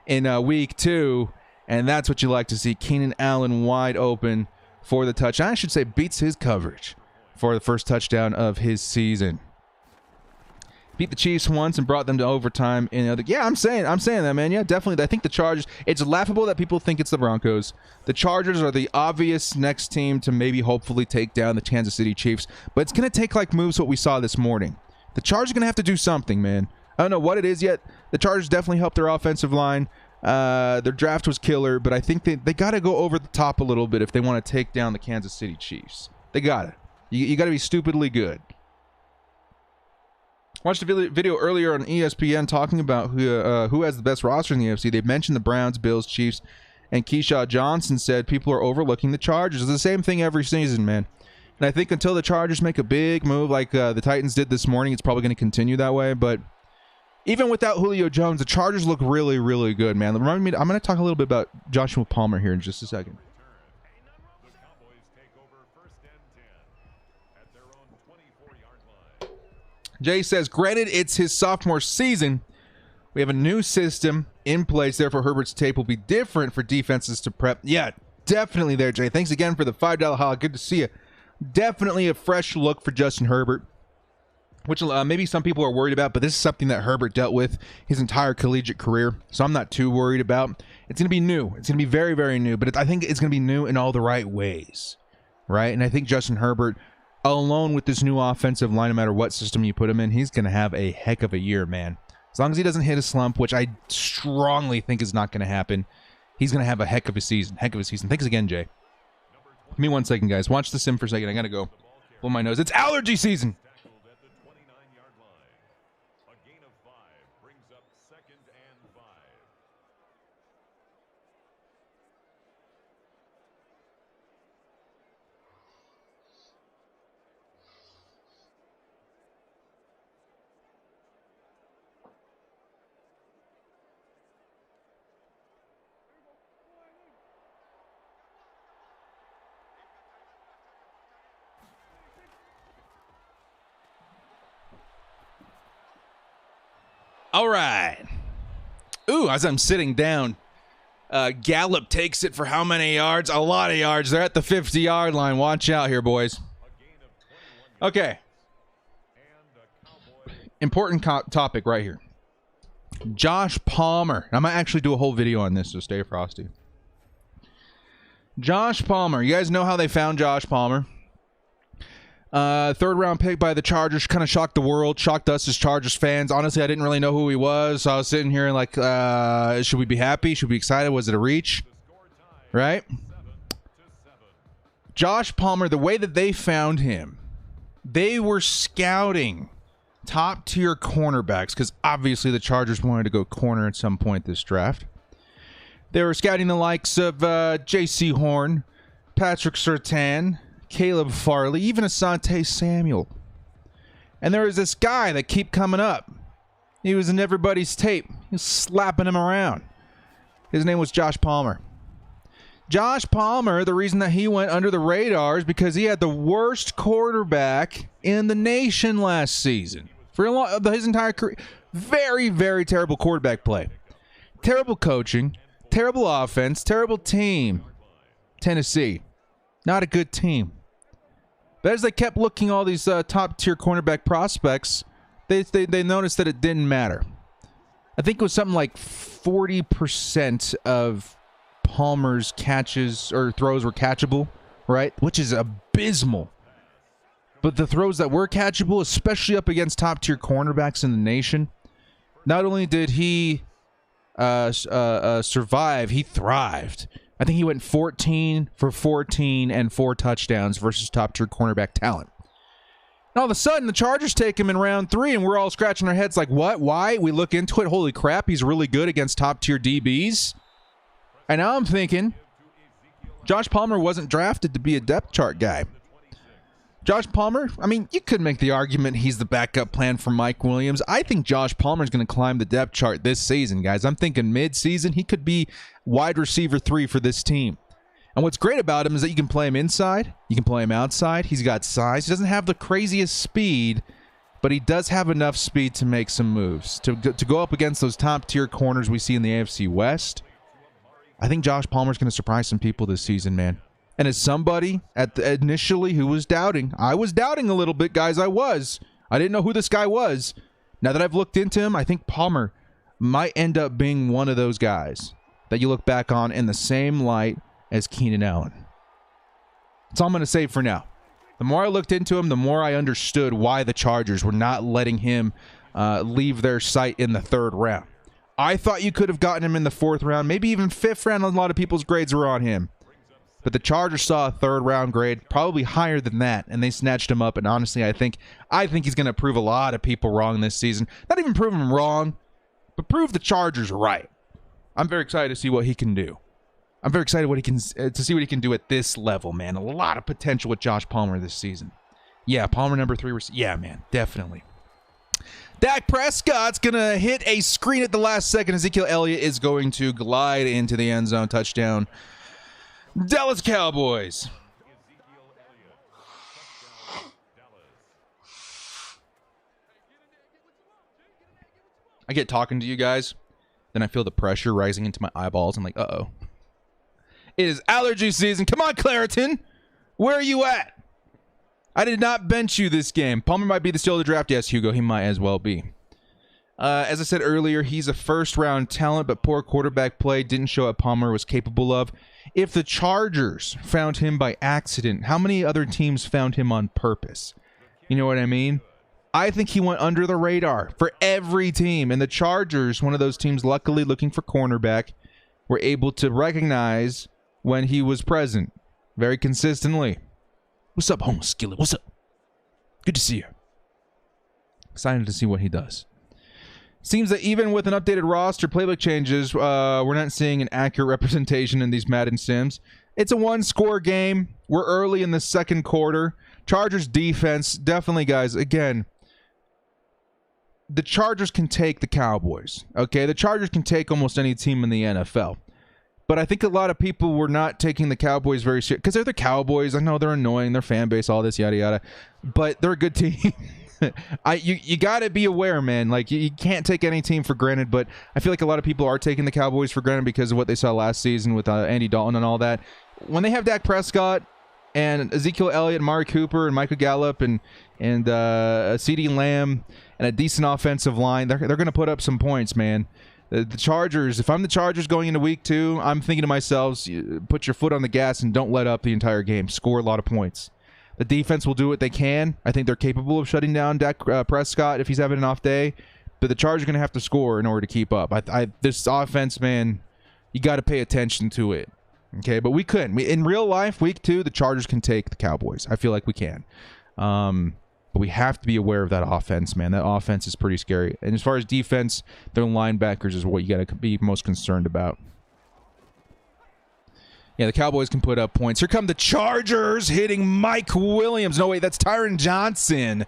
in week 2. And that's what you like to see. Keenan Allen wide open for the touchdown. I should say beats his coverage for the first touchdown of his season. Beat the Chiefs once and brought them to overtime. Yeah, I'm saying that, man. Yeah, definitely. I think the Chargers, it's laughable that people think it's the Broncos. The Chargers are the obvious next team to maybe hopefully take down the Kansas City Chiefs. But it's going to take like moves what we saw this morning. The Chargers are going to have to do something, man. I don't know what it is yet. The Chargers definitely helped their offensive line. Their draft was killer, but I think they got to go over the top a little bit if they want to take down the Kansas City Chiefs. They got it. You got to be stupidly good. Watched a video earlier on ESPN talking about who has the best roster in the AFC. They mentioned the Browns, Bills, Chiefs, and Keyshawn Johnson said people are overlooking the Chargers. It's the same thing every season, man. And I think until the Chargers make a big move like the Titans did this morning, it's probably going to continue that way. But even without Julio Jones, the Chargers look really, really good, man. Remind me, I'm going to talk a little bit about Joshua Palmer here in just a second. Jay says, granted, it's his sophomore season. We have a new system in place. Therefore, Herbert's tape will be different for defenses to prep. Yeah, definitely there, Jay. Thanks again for the $5 haul. Good to see you. Definitely a fresh look for Justin Herbert, which maybe some people are worried about, but this is something that Herbert dealt with his entire collegiate career, so I'm not too worried about. It's going to be new. It's going to be very, very new, but I think it's going to be new in all the right ways, right? And I think Justin Herbert, alone with this new offensive line, no matter what system you put him in, he's going to have a heck of a year, man. As long as he doesn't hit a slump, which I strongly think is not going to happen, he's going to have a heck of a season. Thanks again, Jay. Give me 1 second, guys. Watch the sim for a second. I got to go blow my nose. It's allergy season. All right. Ooh, as I'm sitting down, Gallup takes it for how many yards? A lot of yards. They're at the 50-yard line. Watch out here, boys. Okay. Important topic right here. Josh Palmer. I'm going to actually do a whole video on this, so stay frosty. Josh Palmer. You guys know how they found Josh Palmer? Third round pick by the Chargers. Kind of shocked the world, shocked us as Chargers fans. Honestly, I didn't really know who he was. So I was sitting here and like, should we be happy? Should we be excited? Was it a reach? Right? Josh Palmer, the way that they found him, they were scouting top tier cornerbacks because obviously the Chargers wanted to go corner at some point this draft. They were scouting the likes of J.C. Horn, Patrick Surtain, Caleb Farley, even Asante Samuel. And there was this guy that kept coming up. He was in everybody's tape. He was slapping him around. His name was Josh Palmer. Josh Palmer, the reason that he went under the radar is because he had the worst quarterback in the nation last season. For his entire career. Very, very terrible quarterback play. Terrible coaching. Terrible offense. Terrible team. Tennessee. Not a good team. But as they kept looking all these top-tier cornerback prospects, they noticed that it didn't matter. I think it was something like 40% of Palmer's catches or throws were catchable, right? Which is abysmal. But the throws that were catchable, especially up against top-tier cornerbacks in the nation, not only did he survive, he thrived. I think he went 14 for 14 and 4 touchdowns versus top-tier cornerback talent. And all of a sudden, the Chargers take him in round 3, and we're all scratching our heads like, what? Why? We look into it. Holy crap, he's really good against top-tier DBs. And now I'm thinking, Josh Palmer wasn't drafted to be a depth chart guy. Josh Palmer, I mean, you could make the argument he's the backup plan for Mike Williams. I think Josh Palmer's going to climb the depth chart this season, guys. I'm thinking mid-season, he could be wide receiver 3 for this team. And what's great about him is that you can play him inside, you can play him outside. He's got size. He doesn't have the craziest speed, but he does have enough speed to make some moves. To go up against those top-tier corners we see in the AFC West, I think Josh Palmer's going to surprise some people this season, man. And as somebody initially who was doubting, I was doubting a little bit, guys. I didn't know who this guy was. Now that I've looked into him, I think Palmer might end up being one of those guys that you look back on in the same light as Keenan Allen. That's all I'm going to say for now. The more I looked into him, the more I understood why the Chargers were not letting him leave their sight in the 3rd round. I thought you could have gotten him in the 4th round, maybe even 5th round. A lot of people's grades were on him. But the Chargers saw a 3rd round grade, probably higher than that, and they snatched him up. And honestly, I think he's going to prove a lot of people wrong this season. Not even prove them wrong, but prove the Chargers right. I'm very excited to see what he can do. I'm very excited to see what he can do at this level, man. A lot of potential with Josh Palmer this season. Yeah, Palmer number 3. Yeah, man, definitely. Dak Prescott's going to hit a screen at the last second. Ezekiel Elliott is going to glide into the end zone. Touchdown. Dallas Cowboys. I get talking to you guys, then I feel the pressure rising into my eyeballs. I'm like, uh-oh. It is allergy season. Come on, Claritin. Where are you at? I did not bench you this game. Palmer might be the steal of the draft. Yes, Hugo, he might as well be. As I said earlier, he's a first-round talent, but poor quarterback play didn't show what Palmer was capable of. If the Chargers found him by accident, how many other teams found him on purpose? You know what I mean? I think he went under the radar for every team. And the Chargers, one of those teams luckily looking for cornerback, were able to recognize when he was present very consistently. What's up, Homo Skillet? What's up? Good to see you. Excited to see what he does. Seems that even with an updated roster, playbook changes, we're not seeing an accurate representation in these Madden sims. It's a one-score game. We're early in the 2nd quarter. Chargers defense, definitely, guys, again, the Chargers can take the Cowboys, okay? The Chargers can take almost any team in the NFL. But I think a lot of people were not taking the Cowboys very seriously because they're the Cowboys. I know they're annoying, their fan base, all this, yada, yada. But they're a good team. You got to be aware, man. Like, you can't take any team for granted, but I feel like a lot of people are taking the Cowboys for granted because of what they saw last season with Andy Dalton and all that. When they have Dak Prescott and Ezekiel Elliott, Amari Cooper, and Michael Gallup, and CeeDee Lamb, and a decent offensive line, they're going to put up some points, man. The Chargers, if I'm the Chargers going into week 2, I'm thinking to myself, put your foot on the gas and don't let up the entire game. Score a lot of points. The defense will do what they can. I think they're capable of shutting down Dak Prescott if he's having an off day. But the Chargers are going to have to score in order to keep up. This offense, man, you got to pay attention to it. Okay, but we couldn't. In real life, week 2, the Chargers can take the Cowboys. I feel like we can. But we have to be aware of that offense, man. That offense is pretty scary. And as far as defense, their linebackers is what you got to be most concerned about. Yeah, the Cowboys can put up points. Here come the Chargers hitting Mike Williams. No, wait, that's Tyron Johnson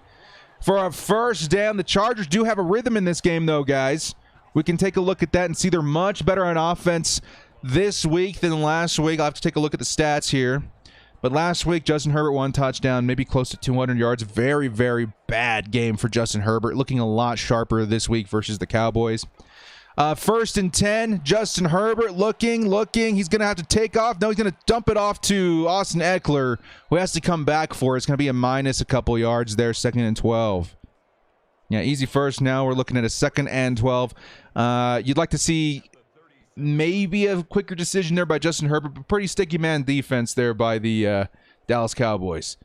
for a first down. The Chargers do have a rhythm in this game, though, guys. We can take a look at that and see they're much better on offense this week than last week. I'll have to take a look at the stats here. But last week, Justin Herbert 1 touchdown, maybe close to 200 yards. Very, very bad game for Justin Herbert. Looking a lot sharper this week versus the Cowboys. 1st and 10, Justin Herbert looking. He's going to have to take off. No, he's going to dump it off to Austin Eckler, who has to come back for it. It's going to be a minus a couple yards there, 2nd and 12. Yeah, easy first. Now we're looking at a 2nd and 12. You'd like to see maybe a quicker decision there by Justin Herbert, but pretty sticky man defense there by the Dallas Cowboys.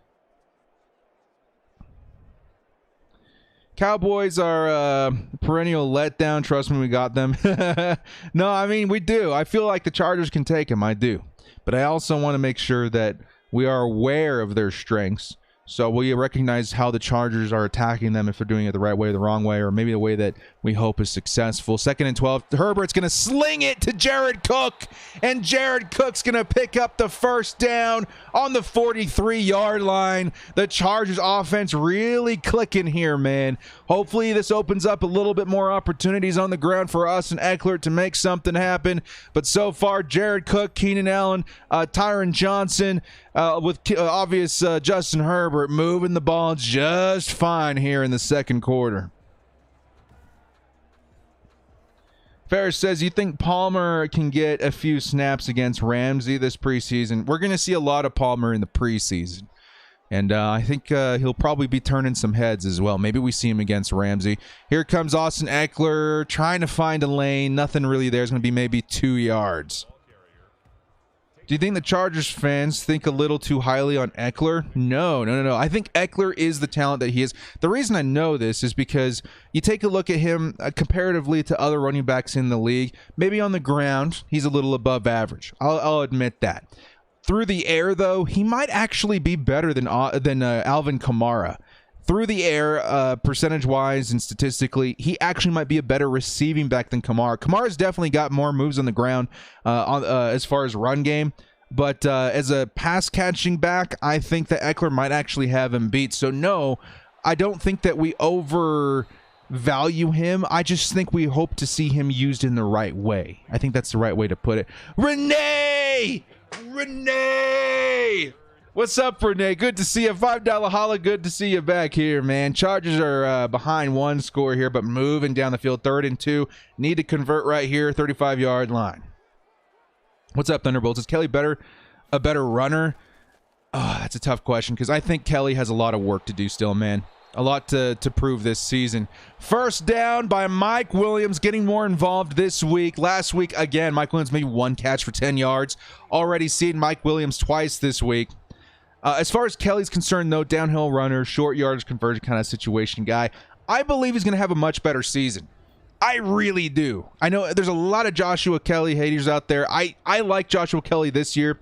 Cowboys are perennial letdown. Trust me, we got them. No, I mean, we do. I feel like the Chargers can take them. I do. But I also want to make sure that we are aware of their strengths. So we recognize how the Chargers are attacking them, if they're doing it the right way or the wrong way, or maybe the way that we hope is successful. 2nd and 12. Herbert's going to sling it to Jared Cook, and Jared Cook's going to pick up the first down on the 43-yard line. The Chargers offense really clicking here, man. Hopefully this opens up a little bit more opportunities on the ground for us and Eckler to make something happen. But so far, Jared Cook, Keenan Allen, Tyron Johnson, with obvious Justin Herbert moving the ball just fine here in the second quarter. Ferris says, you think Palmer can get a few snaps against Ramsey this preseason? We're going to see a lot of Palmer in the preseason. And I think he'll probably be turning some heads as well. Maybe we see him against Ramsey. Here comes Austin Eckler trying to find a lane. Nothing really there. It's going to be maybe 2 yards. Do you think the Chargers fans think a little too highly on Eckler? No. I think Eckler is the talent that he is. The reason I know this is because you take a look at him comparatively to other running backs in the league. Maybe on the ground, he's a little above average. I'll admit that. Through the air, though, he might actually be better than Alvin Kamara. Through the air, percentage-wise and statistically, he actually might be a better receiving back than Kamara. Kamara's definitely got more moves on the ground as far as run game. But as a pass-catching back, I think that Eckler might actually have him beat. So, no, I don't think that we overvalue him. I just think we hope to see him used in the right way. I think that's the right way to put it. Renee! What's up, Renee? Good to see you. $5 holla. Good to see you back here, man. Chargers are behind 1 score here, but moving down the field. 3rd and 2. Need to convert right here. 35-yard line. What's up, Thunderbolts? Is Kelly a better runner? Oh, that's a tough question because I think Kelly has a lot of work to do still, man. A lot to prove this season. First down by Mike Williams, getting more involved this week. Last week, again, Mike Williams maybe 1 catch for 10 yards. Already seen Mike Williams twice this week. As far as Kelly's concerned, though, downhill runner, short yardage conversion kind of situation guy, I believe he's going to have a much better season. I really do. I know there's a lot of Joshua Kelly haters out there. I like Joshua Kelly this year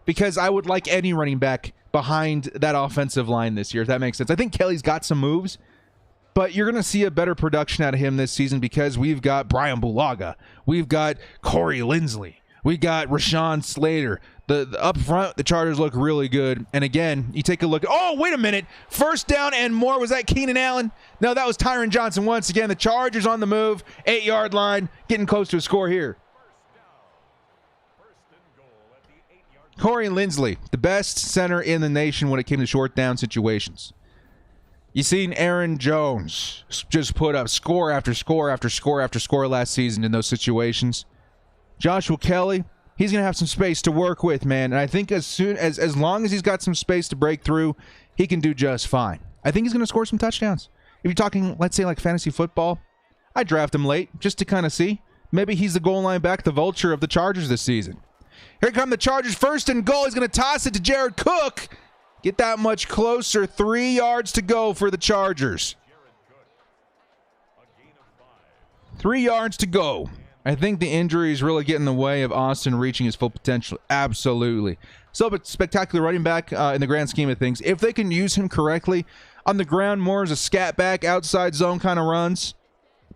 because I would like any running back behind that offensive line this year, if that makes sense. I think Kelly's got some moves, but you're going to see a better production out of him this season because we've got Brian Bulaga. We've got Corey Linsley. We got Rashawn Slater. The up front, the Chargers look really good. And again, you take a look. Oh, wait a minute. First down and more. Was that Keenan Allen? No, that was Tyron Johnson once again. The Chargers on the move. 8-yard line. Getting close to a score here. Corey Linsley, the best center in the nation when it came to short down situations. You seen Aaron Jones just put up score after score after score after score last season in those situations. Joshua Kelly, he's going to have some space to work with, man. And I think as long as he's got some space to break through, he can do just fine. I think he's going to score some touchdowns. If you're talking, let's say, like fantasy football, I draft him late just to kind of see. Maybe he's the goal line back, the vulture of the Chargers this season. Here come the Chargers, first and goal. He's going to toss it to Jared Cook. Get that much closer. 3 yards to go for the Chargers. 3 yards to go. I think the injury is really getting in the way of Austin reaching his full potential. Absolutely. So, but spectacular running back in the grand scheme of things. If they can use him correctly on the ground, more as a scat back, outside zone kind of runs,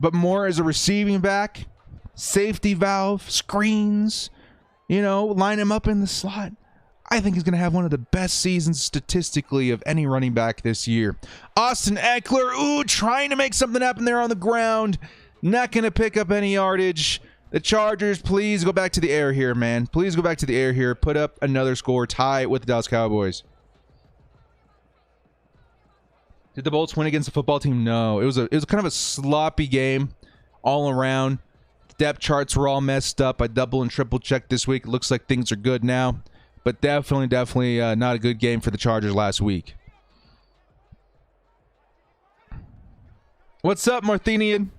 but more as a receiving back, safety valve, screens, line him up in the slot. I think he's going to have one of the best seasons statistically of any running back this year. Austin Eckler, trying to make something happen there on the ground. Not going to pick up any yardage. The Chargers, please go back to the air here, man. Please go back to the air here. Put up another score. Tie it with the Dallas Cowboys. Did the Bolts win against the football team? No. It was kind of a sloppy game all around. The depth charts were all messed up. I double and triple checked this week. It looks like things are good now. But definitely not a good game for the Chargers last week. What's up, Marthenian?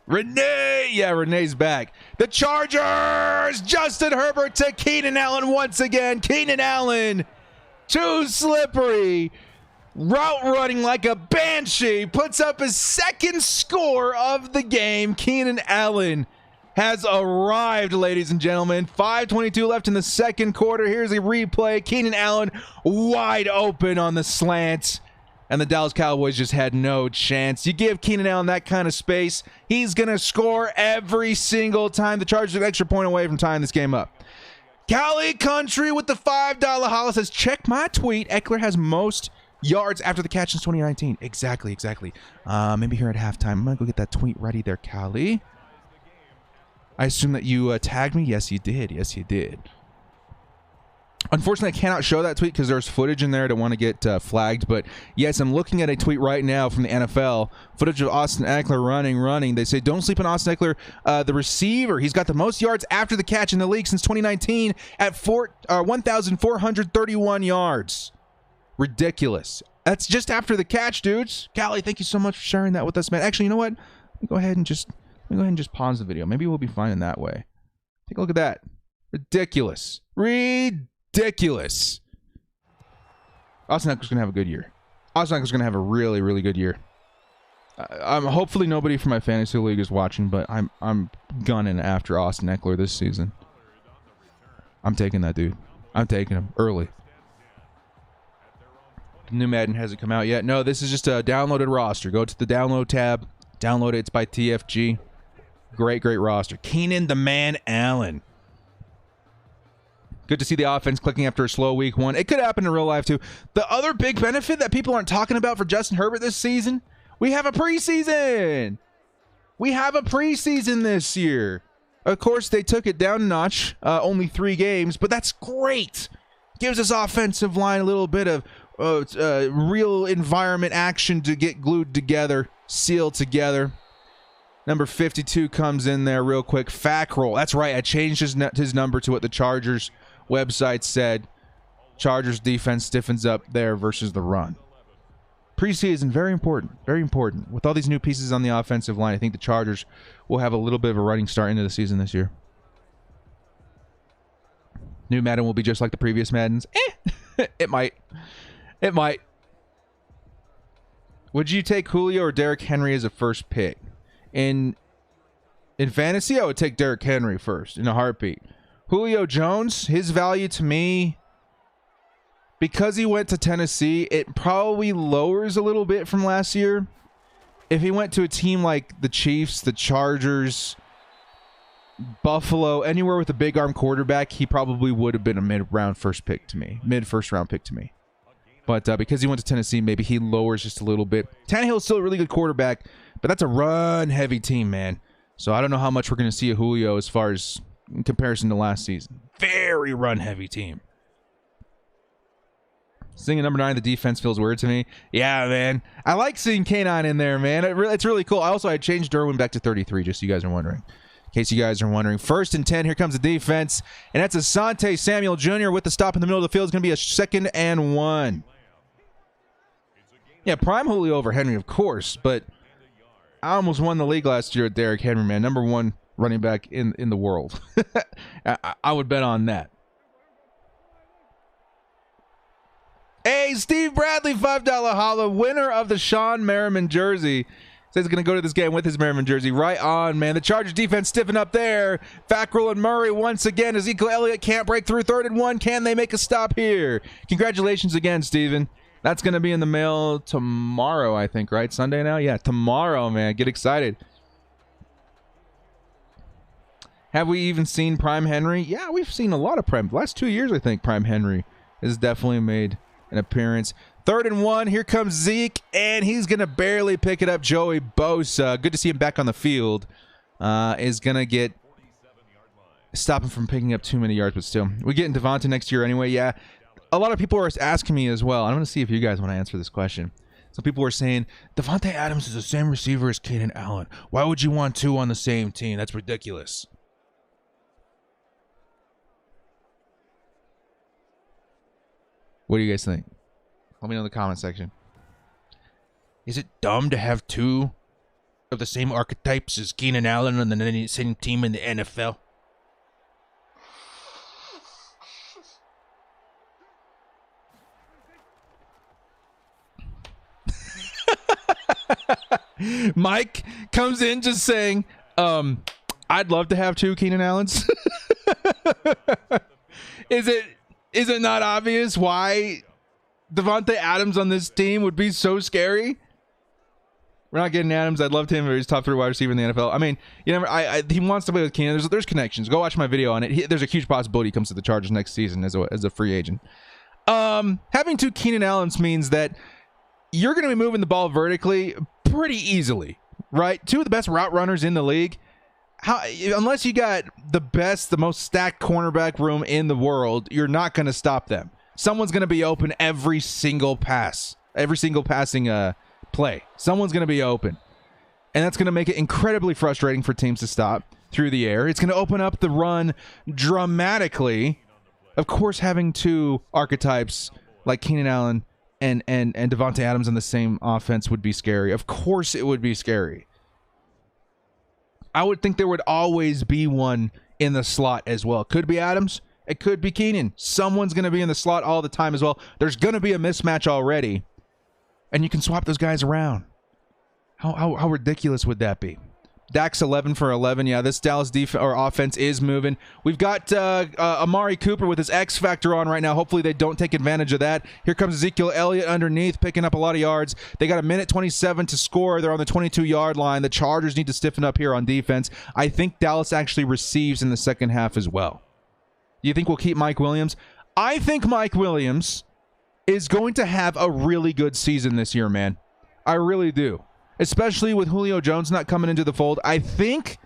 Renee! Yeah, Renee's back. The Chargers! Justin Herbert to Keenan Allen once again. Keenan Allen, too slippery. Route running like a banshee. Puts up his second score of the game. Keenan Allen has arrived, ladies and gentlemen. 5:22 left in the second quarter. Here's a replay. Keenan Allen wide open on the slant. And the Dallas Cowboys just had no chance. You give Keenan Allen that kind of space, he's going to score every single time. The Chargers are an extra point away from tying this game up. Cali Country with the $5 holla says, check my tweet. Eckler has most yards after the catch since 2019. Exactly. Maybe here at halftime. I'm going to go get that tweet ready there, Cali. I assume that you tagged me. Yes, you did. Unfortunately, I cannot show that tweet because there's footage in there. I don't want to get flagged. But yes, I'm looking at a tweet right now from the NFL. Footage of Austin Eckler running. They say, don't sleep on Austin Eckler, the receiver. He's got the most yards after the catch in the league since 2019 at 1,431 yards. Ridiculous. That's just after the catch, dudes. Callie, thank you so much for sharing that with us, man. Actually, you know what? Let me go ahead and just pause the video. Maybe we'll be fine in that way. Take a look at that. Ridiculous. Austin Eckler's going to have a good year. Austin Eckler's going to have a really, really good year. I'm hopefully nobody from my fantasy league is watching, but I'm gunning after Austin Eckler this season. I'm taking that dude. I'm taking him early. The new Madden hasn't come out yet. No, this is just a downloaded roster. Go to the download tab. Download it. It's by TFG. Great roster. Keenan the Man Allen. Good to see the offense clicking after a slow week one. It could happen in real life, too. The other big benefit that people aren't talking about for Justin Herbert this season, we have a preseason. We have a preseason this year. Of course, they took it down a notch, only 3 games, but that's great. Gives us offensive line a little bit of real environment action to get glued together, sealed together. Number 52 comes in there real quick. Fackrell. That's right. I changed his number to what the Chargers website said. Chargers defense stiffens up there versus the run. Preseason, very important. Very important. With all these new pieces on the offensive line, I think the Chargers will have a little bit of a running start into the season this year. New Madden will be just like the previous Maddens. It might. Would you take Julio or Derrick Henry as a first pick? In fantasy, I would take Derrick Henry first in a heartbeat. Julio Jones, his value to me, because he went to Tennessee, it probably lowers a little bit from last year. If he went to a team like the Chiefs, the Chargers, Buffalo, anywhere with a big arm quarterback, he probably would have been a mid-first round pick to me. But because he went to Tennessee, maybe he lowers just a little bit. Tannehill's still a really good quarterback, but that's a run-heavy team, man. So I don't know how much we're going to see of Julio as far as in comparison to last season. Very run-heavy team. Seeing a number 9 the defense feels weird to me. Yeah, man. I like seeing K9 in there, man. It's really cool. I changed Derwin back to 33, just so you guys are wondering. In case you guys are wondering. 1st and 10. Here comes the defense. And that's Asante Samuel Jr. with the stop in the middle of the field. It's going to be a 2nd and 1. Yeah, prime Julio over Henry, of course. But I almost won the league last year with Derrick Henry, man. Number 1 running back in the world. I would bet on that. Hey, Steve Bradley, $5 holla, winner of the Sean Merriman jersey. Says he's going to go to this game with his Merriman jersey. Right on, man. The Chargers defense stiffen up there. Fackrell and Murray once again. Ezekiel Elliott can't break through. 3rd and 1. Can they make a stop here? Congratulations again, Steven. That's going to be in the mail tomorrow, I think, right? Sunday now? Yeah, tomorrow, man. Get excited. Have we even seen Prime Henry? Yeah, we've seen a lot of Prime. The last 2 years, I think, Prime Henry has definitely made an appearance. 3rd and 1. Here comes Zeke, and he's going to barely pick it up. Joey Bosa, good to see him back on the field, is going to get stop him from picking up too many yards, but still. We get in Devonta next year anyway. Yeah, a lot of people are asking me as well. I'm going to see if you guys want to answer this question. So people were saying, Devonta Adams is the same receiver as Keenan Allen. Why would you want 2 on the same team? That's ridiculous. What do you guys think? Let me know in the comment section. Is it dumb to have 2 of the same archetypes as Keenan Allen on the same team in the NFL? Mike comes in just saying, I'd love to have 2 Keenan Allens. Is it not obvious why Devonta Adams on this team would be so scary? We're not getting Adams. I'd love him if he's top 3 wide receiver in the NFL. I mean, you never. He wants to play with Keenan. There's connections. Go watch my video on it. There's a huge possibility he comes to the Chargers next season as a free agent. Having 2 Keenan Allens means that you're going to be moving the ball vertically pretty easily, right? 2 of the best route runners in the league. Unless you got the most stacked cornerback room in the world, you're not going to stop them. Someone's going to be open every single pass, every single passing play. Someone's going to be open. And that's going to make it incredibly frustrating for teams to stop through the air. It's going to open up the run dramatically. Of course, having 2 archetypes like Keenan Allen and Devonta Adams on the same offense would be scary. Of course it would be scary. I would think there would always be one in the slot as well. Could be Adams. It could be Keenan. Someone's going to be in the slot all the time as well. There's going to be a mismatch already. And you can swap those guys around. How ridiculous would that be? Dak's 11 for 11. Yeah, this Dallas offense is moving. We've got Amari Cooper with his X factor on right now. Hopefully they don't take advantage of that. Here comes Ezekiel Elliott underneath, picking up a lot of yards. They got 1:27 to score. They're on the 22-yard line. The Chargers need to stiffen up here on defense. I think Dallas actually receives in the second half as well. Do you think we'll keep Mike Williams? I think Mike Williams is going to have a really good season this year, man. I really do. Especially with Julio Jones not coming into the fold. I think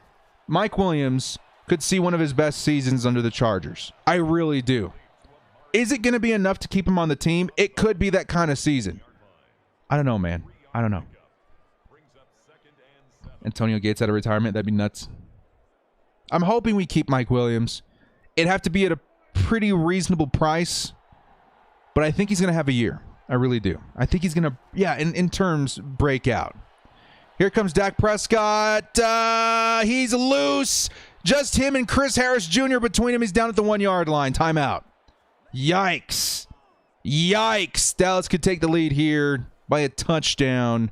Mike Williams could see one of his best seasons under the Chargers. I really do. Is it going to be enough to keep him on the team? It could be that kind of season. I don't know, man. I don't know. Antonio Gates out of retirement. That'd be nuts. I'm hoping we keep Mike Williams. It'd have to be at a pretty reasonable price. But I think he's going to have a year. I really do. I think he's going to, yeah, in terms, break out. Here comes Dak Prescott. He's loose. Just him and Chris Harris Jr. between him. He's down at the 1-yard line. Timeout. Yikes. Yikes. Dallas could take the lead here by a touchdown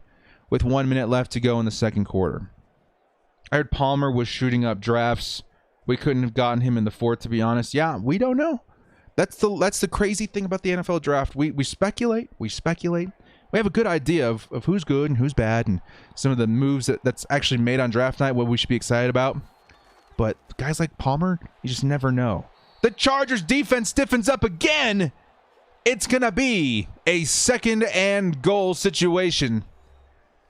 with 1 minute left to go in the second quarter. I heard Palmer was shooting up drafts. We couldn't have gotten him in the 4th, to be honest. Yeah, we don't know. That's the crazy thing about the NFL draft. We speculate. We speculate. We have a good idea of who's good and who's bad and some of the moves that's actually made on draft night, what we should be excited about. But guys like Palmer, you just never know. The Chargers defense stiffens up again. It's going to be a 2nd and goal situation.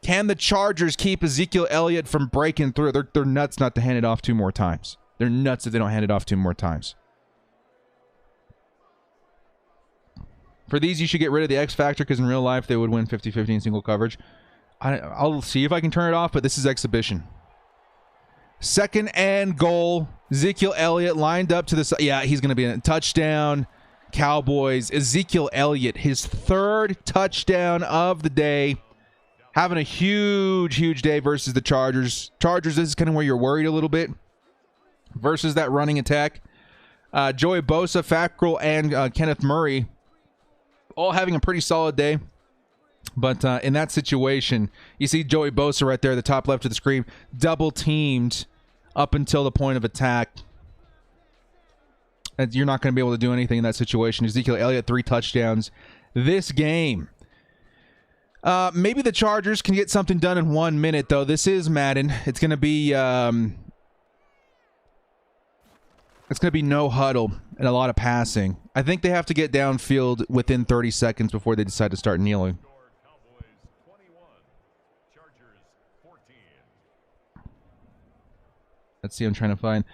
Can the Chargers keep Ezekiel Elliott from breaking through? They're nuts not to hand it off 2 more times. They're nuts if they don't hand it off 2 more times. For these, you should get rid of the X factor because in real life they would win 50-50 in single coverage. I'll see if I can turn it off, but this is exhibition. 2nd and goal. Ezekiel Elliott lined up to the side. Yeah, he's going to be in a touchdown. Cowboys. Ezekiel Elliott, his 3rd touchdown of the day. Having a huge, huge day versus the Chargers. Chargers, this is kind of where you're worried a little bit versus that running attack. Joey Bosa, Fackrell, and Kenneth Murray all having a pretty solid day. But in that situation, you see Joey Bosa right there, the top left of the screen, double teamed up until the point of attack. And you're not going to be able to do anything in that situation. Ezekiel Elliott, 3 touchdowns this game. Maybe the Chargers can get something done in 1 minute, though. This is Madden. It's going to be no huddle and a lot of passing. I think they have to get downfield within 30 seconds before they decide to start kneeling. Let's see, I'm trying to find.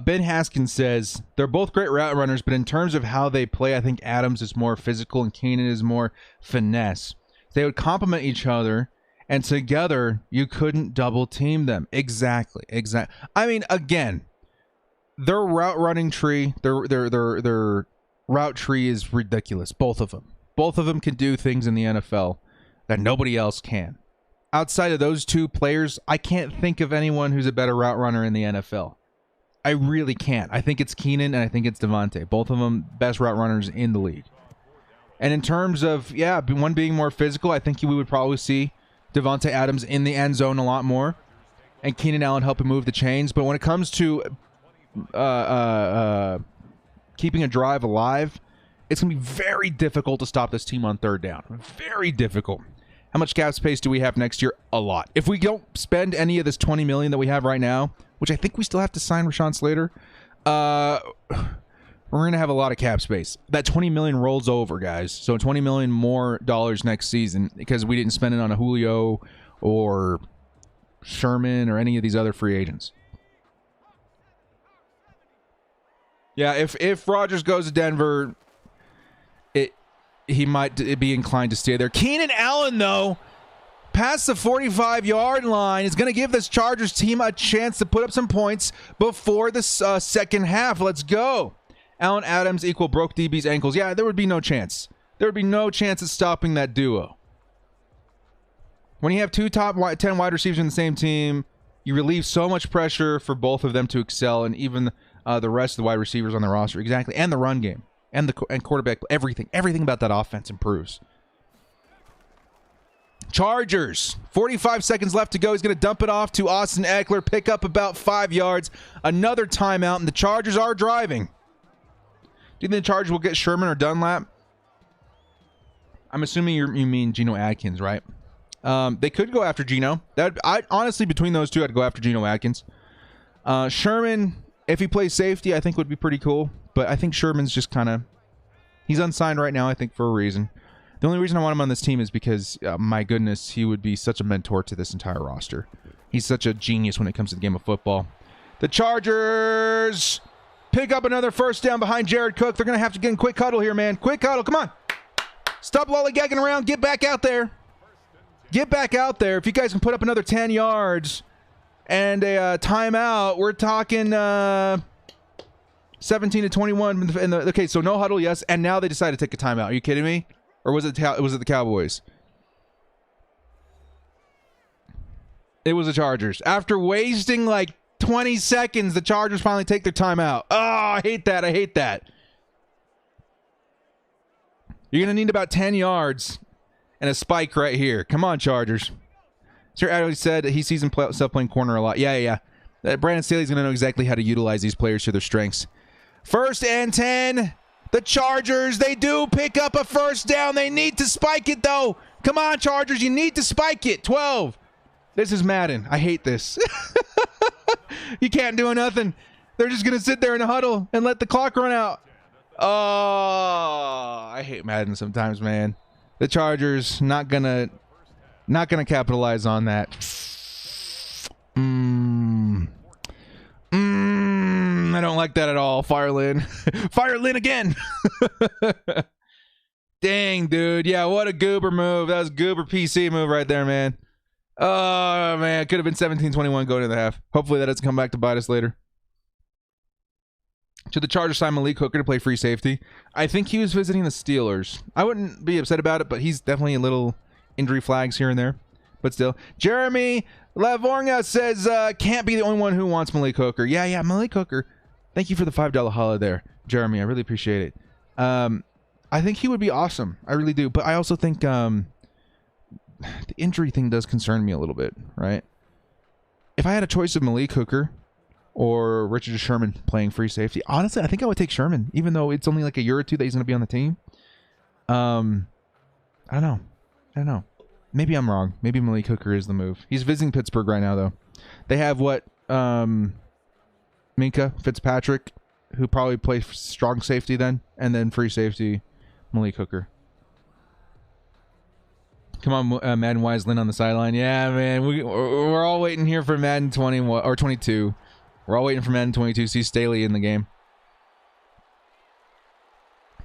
Ben Haskins says, they're both great route runners, but in terms of how they play, I think Adams is more physical and Keenan is more finesse. They would complement each other, and together, you couldn't double team them. Exactly. I mean, again, their route running tree, their route tree is ridiculous. Both of them can do things in the NFL that nobody else can. Outside of those 2 players, I can't think of anyone who's a better route runner in the NFL. I really can't. I think it's Keenan and I think it's Devontae. Both of them best route runners in the league. And in terms of, one being more physical, I think we would probably see Devontae Adams in the end zone a lot more and Keenan Allen helping move the chains. But when it comes to keeping a drive alive, it's going to be very difficult to stop this team on 3rd down. Very difficult. How much cap space do we have next year? A lot. If we don't spend any of this $20 million that we have right now, which I think we still have to sign Rashawn Slater, we're going to have a lot of cap space. That $20 million rolls over, guys. So $20 million more dollars next season because we didn't spend it on a Julio or Sherman or any of these other free agents. Yeah, if Rodgers goes to Denver, he might be inclined to stay there. Keenan Allen, though, past the 45-yard line, is going to give this Chargers team a chance to put up some points before the second half. Let's go. Allen Adams equal broke DB's ankles. Yeah, there would be no chance. There would be no chance of stopping that duo. When you have 2 top 10 wide receivers in the same team, you relieve so much pressure for both of them to excel, and even the rest of the wide receivers on the roster. Exactly, and the run game. And quarterback, everything about that offense improves. Chargers, 45 seconds left to go. He's going to dump it off to Austin Eckler, pick up about 5 yards. Another timeout, and the Chargers are driving. Do you think the Chargers will get Sherman or Dunlap? I'm assuming you mean Geno Atkins, right? They could go after Geno. Honestly, between those 2, I'd go after Geno Atkins. Sherman, if he plays safety, I think would be pretty cool. But I think Sherman's just kind of... He's unsigned right now, I think, for a reason. The only reason I want him on this team is because, my goodness, he would be such a mentor to this entire roster. He's such a genius when it comes to the game of football. The Chargers pick up another first down behind Jared Cook. They're going to have to get in quick huddle here, man. Quick huddle, come on. Stop lollygagging around. Get back out there. Get back out there. If you guys can put up another 10 yards and a timeout, we're talking 17 to 21. Okay, so no huddle, yes. And now they decide to take a timeout. Are you kidding me? Or was it the Cowboys? It was the Chargers. After wasting like 20 seconds, the Chargers finally take their timeout. Oh, I hate that. I hate that. You're going to need about 10 yards and a spike right here. Come on, Chargers. Sir Adley said he sees himself playing corner a lot. Yeah. Brandon Staley's going to know exactly how to utilize these players to their strengths. 1st and 10. The Chargers, they do pick up a first down. They need to spike it, though. Come on, Chargers. You need to spike it. 12. This is Madden. I hate this. You can't do nothing. They're just going to sit there in a huddle and let the clock run out. Oh, I hate Madden sometimes, man. The Chargers not gonna capitalize on that. I don't like that at all. Fire Lynn. Fire Lynn again. Dang dang, dude. Yeah, what a goober move. That was a goober PC move right there, man. Oh, man. It could have been 17-21 going to the half. Hopefully that doesn't come back to bite us later. Should the Chargers sign Malik Hooker to play free safety? I think he was visiting the Steelers. I wouldn't be upset about it, but he's definitely a little injury flags here and there. But still. Jeremy Lavorga says, can't be the only one who wants Malik Hooker. Yeah, Malik Hooker. Thank you for the $5 holla there, Jeremy. I really appreciate it. I think he would be awesome. I really do. But I also think the injury thing does concern me a little bit, right? If I had a choice of Malik Hooker or Richard Sherman playing free safety, honestly, I think I would take Sherman, even though it's only like a year or two that he's going to be on the team. I don't know. Maybe I'm wrong. Maybe Malik Hooker is the move. He's visiting Pittsburgh right now, though. They have what? Minka Fitzpatrick, who probably plays strong safety then, and then free safety, Malik Hooker. Come on, Madden Wiseland on the sideline. Yeah, man, we're all waiting here for Madden 21 or 22. We're all waiting for Madden 22 to see Staley in the game.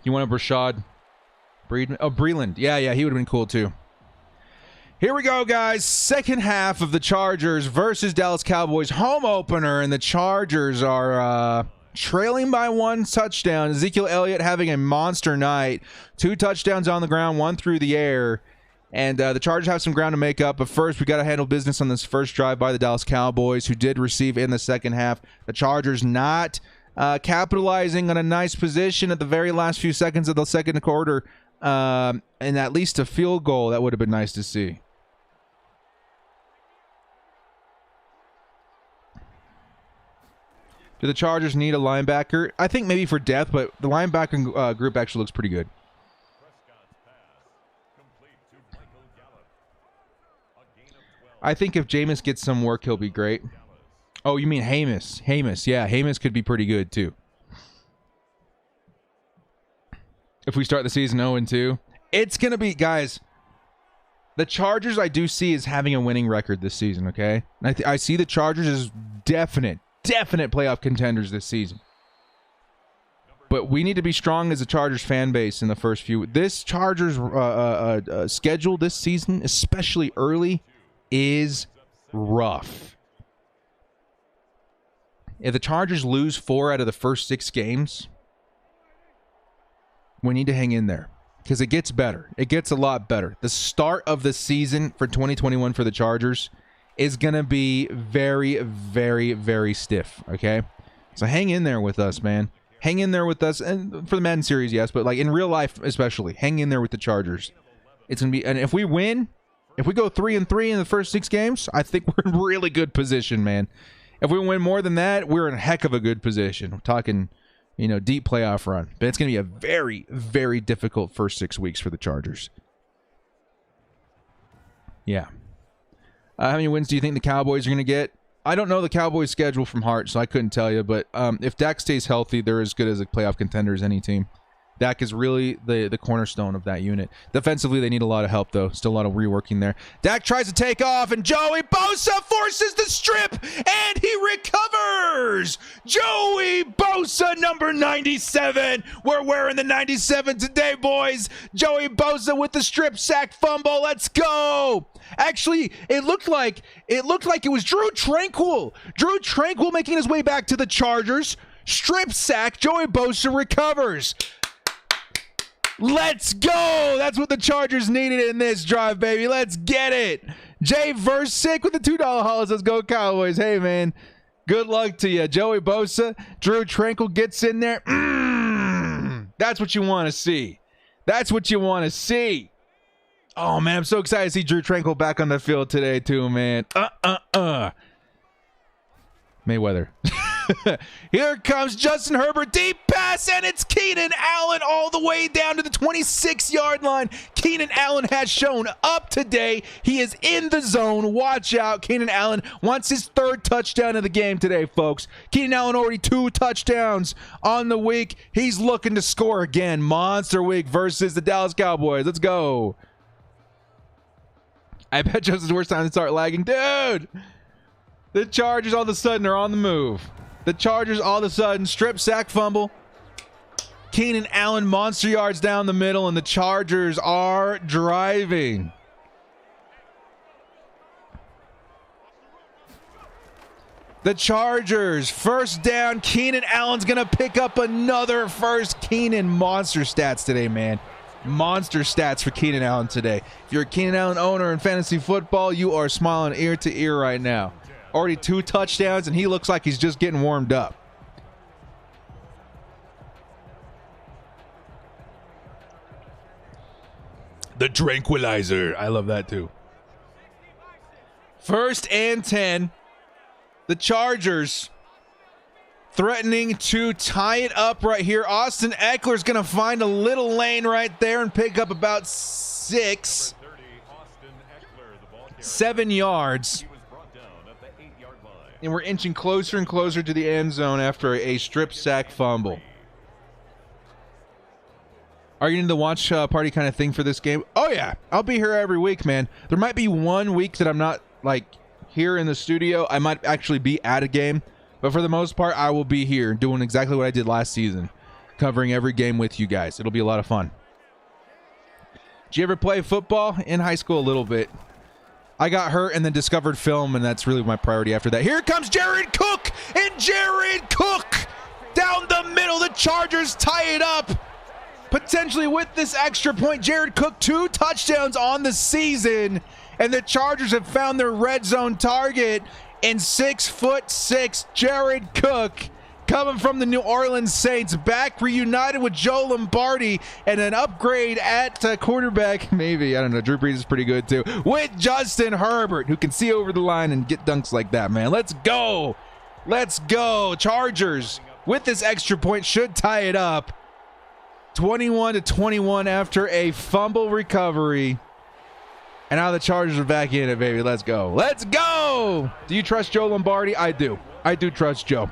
You want a Brashad Breedman? Oh, Breland. Yeah, he would have been cool too. Here we go, guys. Second half of the Chargers versus Dallas Cowboys home opener, and the Chargers are trailing by 1 touchdown. Ezekiel Elliott having a monster night. 2 touchdowns on the ground, 1 through the air. And the Chargers have some ground to make up. But first, we got to handle business on this first drive by the Dallas Cowboys, who did receive in the second half. The Chargers not capitalizing on a nice position at the very last few seconds of the second quarter. And at least a field goal. That would have been nice to see. Do the Chargers need a linebacker? I think maybe for depth, but the linebacker group actually looks pretty good. I think if Jameis gets some work, he'll be great. Oh, you mean Hamas? Hamas, yeah. Hamas could be pretty good, too. If we start the season 0-2. It's going to be, guys, the Chargers I do see is having a winning record this season, okay? I see the Chargers as definite playoff contenders this season. But we need to be strong as a Chargers fan base in the first few. This Chargers schedule this season, especially early, is rough. If the Chargers lose 4 out of the first 6 games, we need to hang in there because it gets better. It gets a lot better. The start of the season for 2021 for the Chargers is going to be very, very, very stiff, okay? So hang in there with us, man. Hang in there with us. And for the Madden series, yes, but like in real life especially, hang in there with the Chargers. It's going to be, and if we win, if we go 3-3 in the first 6 games, I think we're in really good position, man. If we win more than that, we're in a heck of a good position. We're talking, deep playoff run. But it's going to be a very, very difficult first 6 weeks for the Chargers. Yeah. How many wins do you think the Cowboys are going to get? I don't know the Cowboys' schedule from heart, so I couldn't tell you. But if Dak stays healthy, they're as good as a playoff contender as any team. Dak is really the cornerstone of that unit. Defensively, they need a lot of help, though. Still a lot of reworking there. Dak tries to take off, and Joey Bosa forces the strip, and he recovers! Joey Bosa, number 97. We're wearing the 97 today, boys. Joey Bosa with the strip sack fumble. Let's go! Actually, it looked like it was Drew Tranquill. Drew Tranquill making his way back to the Chargers. Strip sack. Joey Bosa recovers. Let's go! That's what the Chargers needed in this drive, baby. Let's get it. Jay Versick with the $2 holla. Let's go, Cowboys. Hey, man. Good luck to you. Joey Bosa, Drew Tranquill gets in there. That's what you want to see. That's what you want to see. Oh, man, I'm so excited to see Drew Tranquill back on the field today, too, man. Mayweather. Here comes Justin Herbert, deep pass, and it's Keenan Allen all the way down to the 26-yard line. Keenan Allen has shown up today. He is in the zone. Watch out. Keenan Allen wants his 3rd touchdown of the game today, folks. Keenan Allen already 2 touchdowns on the week. He's looking to score again. Monster week versus the Dallas Cowboys. Let's go. I bet Justin's worst time to start lagging. Dude! The Chargers all of a sudden are on the move. The Chargers all of a sudden strip sack fumble. Keenan Allen, monster yards down the middle, and the Chargers are driving. The Chargers, first down. Keenan Allen's going to pick up another first. Keenan, monster stats today, man. Monster stats for Keenan Allen today. If you're a Keenan Allen owner in fantasy football, you are smiling ear to ear right now. Already 2 touchdowns, and he looks like he's just getting warmed up. The tranquilizer. I love that too. First and 10. The Chargers threatening to tie it up right here. Austin Eckler's going to find a little lane right there and pick up about 7 yards. And we're inching closer and closer to the end zone after a strip sack fumble. Are you into the watch party kind of thing for this game? Oh, yeah. I'll be here every week, man. There might be one week that I'm not, like, here in the studio. I might actually be at a game. But for the most part, I will be here doing exactly what I did last season. Covering every game with you guys. It'll be a lot of fun. Did you ever play football? In high school, a little bit. I got hurt and then discovered film, and that's really my priority after that. Here comes Jared Cook, and Jared Cook down the middle. The Chargers tie it up. Potentially with this extra point. Jared Cook, 2 touchdowns on the season, and the Chargers have found their red zone target. And 6'6" Jared Cook, coming from the New Orleans Saints, back reunited with Joe Lombardi, and an upgrade at quarterback. Maybe, I don't know. Drew Brees is pretty good too. With Justin Herbert, who can see over the line and get dunks like that, man. Let's go. Let's go. Chargers, with this extra point, should tie it up. 21-21 after a fumble recovery. And now the Chargers are back in it, baby. Let's go. Let's go! Do you trust Joe Lombardi? I do. I do trust Joe.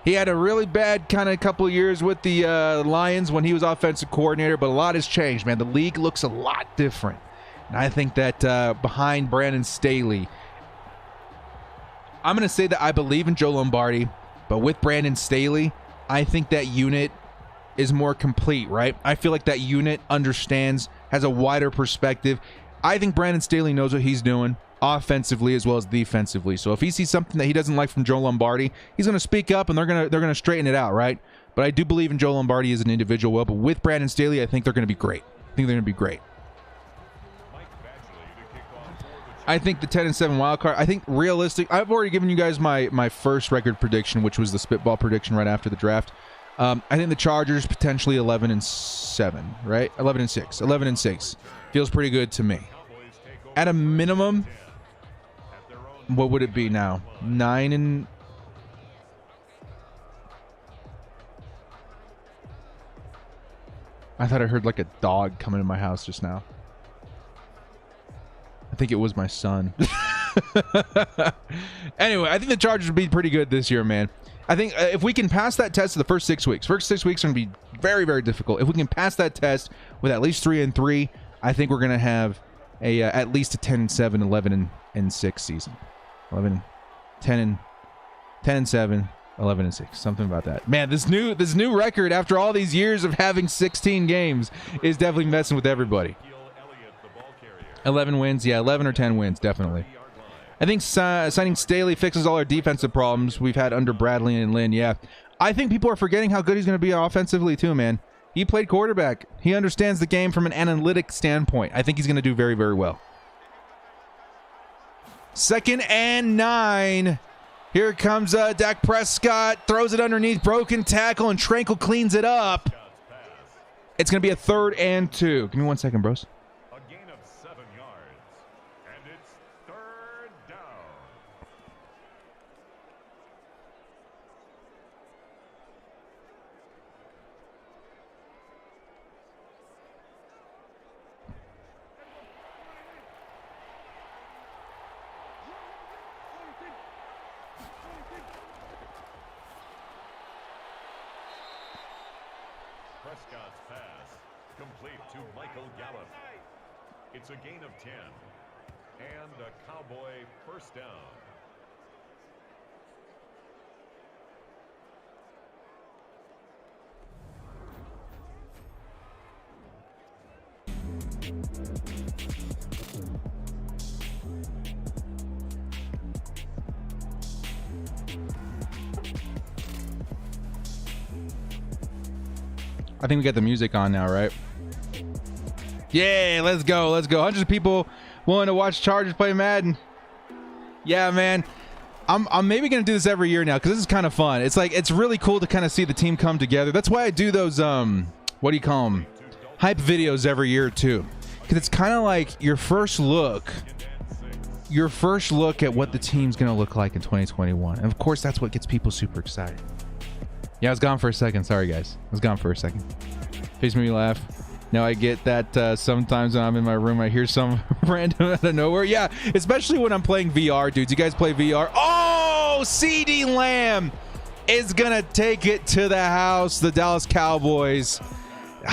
He had a really bad kind of couple of years with the Lions when he was offensive coordinator, but a lot has changed, man. The league looks a lot different. And I think that behind Brandon Staley, I'm going to say that I believe in Joe Lombardi, but with Brandon Staley, I think that unit is more complete, right? I feel like that unit understands, has a wider perspective. I think Brandon Staley knows what he's doing offensively as well as defensively. So if he sees something that he doesn't like from Joe Lombardi, he's going to speak up and they're going to straighten it out, right? But I do believe in Joe Lombardi as an individual. Well, but with Brandon Staley, I think they're going to be great. I think the 10-7 wild card. I think realistic. I've already given you guys my first record prediction, which was the spitball prediction right after the draft. I think the Chargers potentially 11-7, right? 11-6. 11-6 feels pretty good to me. At a minimum, what would it be now? 9 I thought I heard like a dog coming in my house just now. I think it was my son. Anyway, I think the Chargers would be pretty good this year, man. I think if we can pass that test in the first 6 weeks, are going to be very, very difficult. If we can pass that test with at least 3-3, I think we're going to have a at least a 10-7, 11-6 season. 10-7, 11-6, something about that. Man, this new record after all these years of having 16 games is definitely messing with everybody. 11 wins, yeah, 11 or 10 wins, definitely. I think signing Staley fixes all our defensive problems we've had under Bradley and Lynn, yeah. I think people are forgetting how good he's going to be offensively too, man. He played quarterback. He understands the game from an analytic standpoint. I think he's going to do very, very well. 2nd and 9. Here comes Dak Prescott. Throws it underneath. Broken tackle, and Tranquil cleans it up. It's going to be a 3rd and 2. Give me 1 second, bros. Prescott's pass complete to Michael Gallup. It's a gain of 10 and a Cowboy first down. I think we got the music on now, right? Yeah, let's go. Let's go. Hundreds of people willing to watch Chargers play Madden. Yeah, man. I'm maybe going to do this every year now because this is kind of fun. It's like, it's really cool to kind of see the team come together. That's why I do those, what do you call them? Hype videos every year too. Because it's kind of like your first look at what the team's going to look like in 2021. And of course, that's what gets people super excited. Yeah, I was gone for a second. Sorry, guys. I was gone for a second. Face made me laugh. Now I get that sometimes when I'm in my room, I hear some random out of nowhere. Yeah, especially when I'm playing VR, dudes. You guys play VR? Oh, CD Lamb is going to take it to the house. The Dallas Cowboys.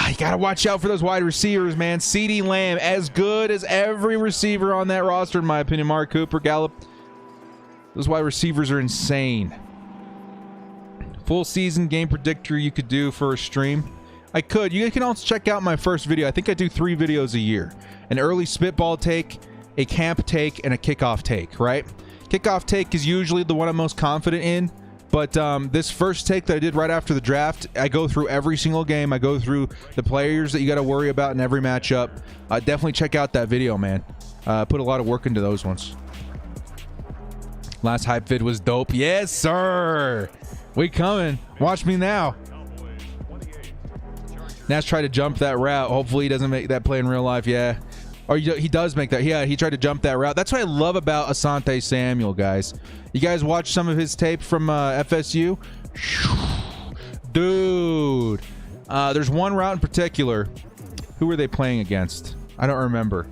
You got to watch out for those wide receivers, man. CD Lamb, as good as every receiver on that roster, in my opinion. Mark Cooper, Gallup. Those wide receivers are insane. Full season game predictor you could do for a stream. I could. You can also check out my first video. I think I do 3 videos a year. An early spitball take, a camp take, and a kickoff take, right? Kickoff take is usually the one I'm most confident in. But this first take that I did right after the draft, I go through every single game. I go through the players that you got to worry about in every matchup. Definitely check out that video, man. Put a lot of work into those ones. Last hype vid was dope. Yes, sir. We coming. Watch me now. Nash tried to jump that route. Hopefully he doesn't make that play in real life. Yeah. Or he does make that. Yeah, he tried to jump that route. That's what I love about Asante Samuel, guys. You guys watch some of his tape from FSU? Dude. There's one route in particular. Who were they playing against? I don't remember.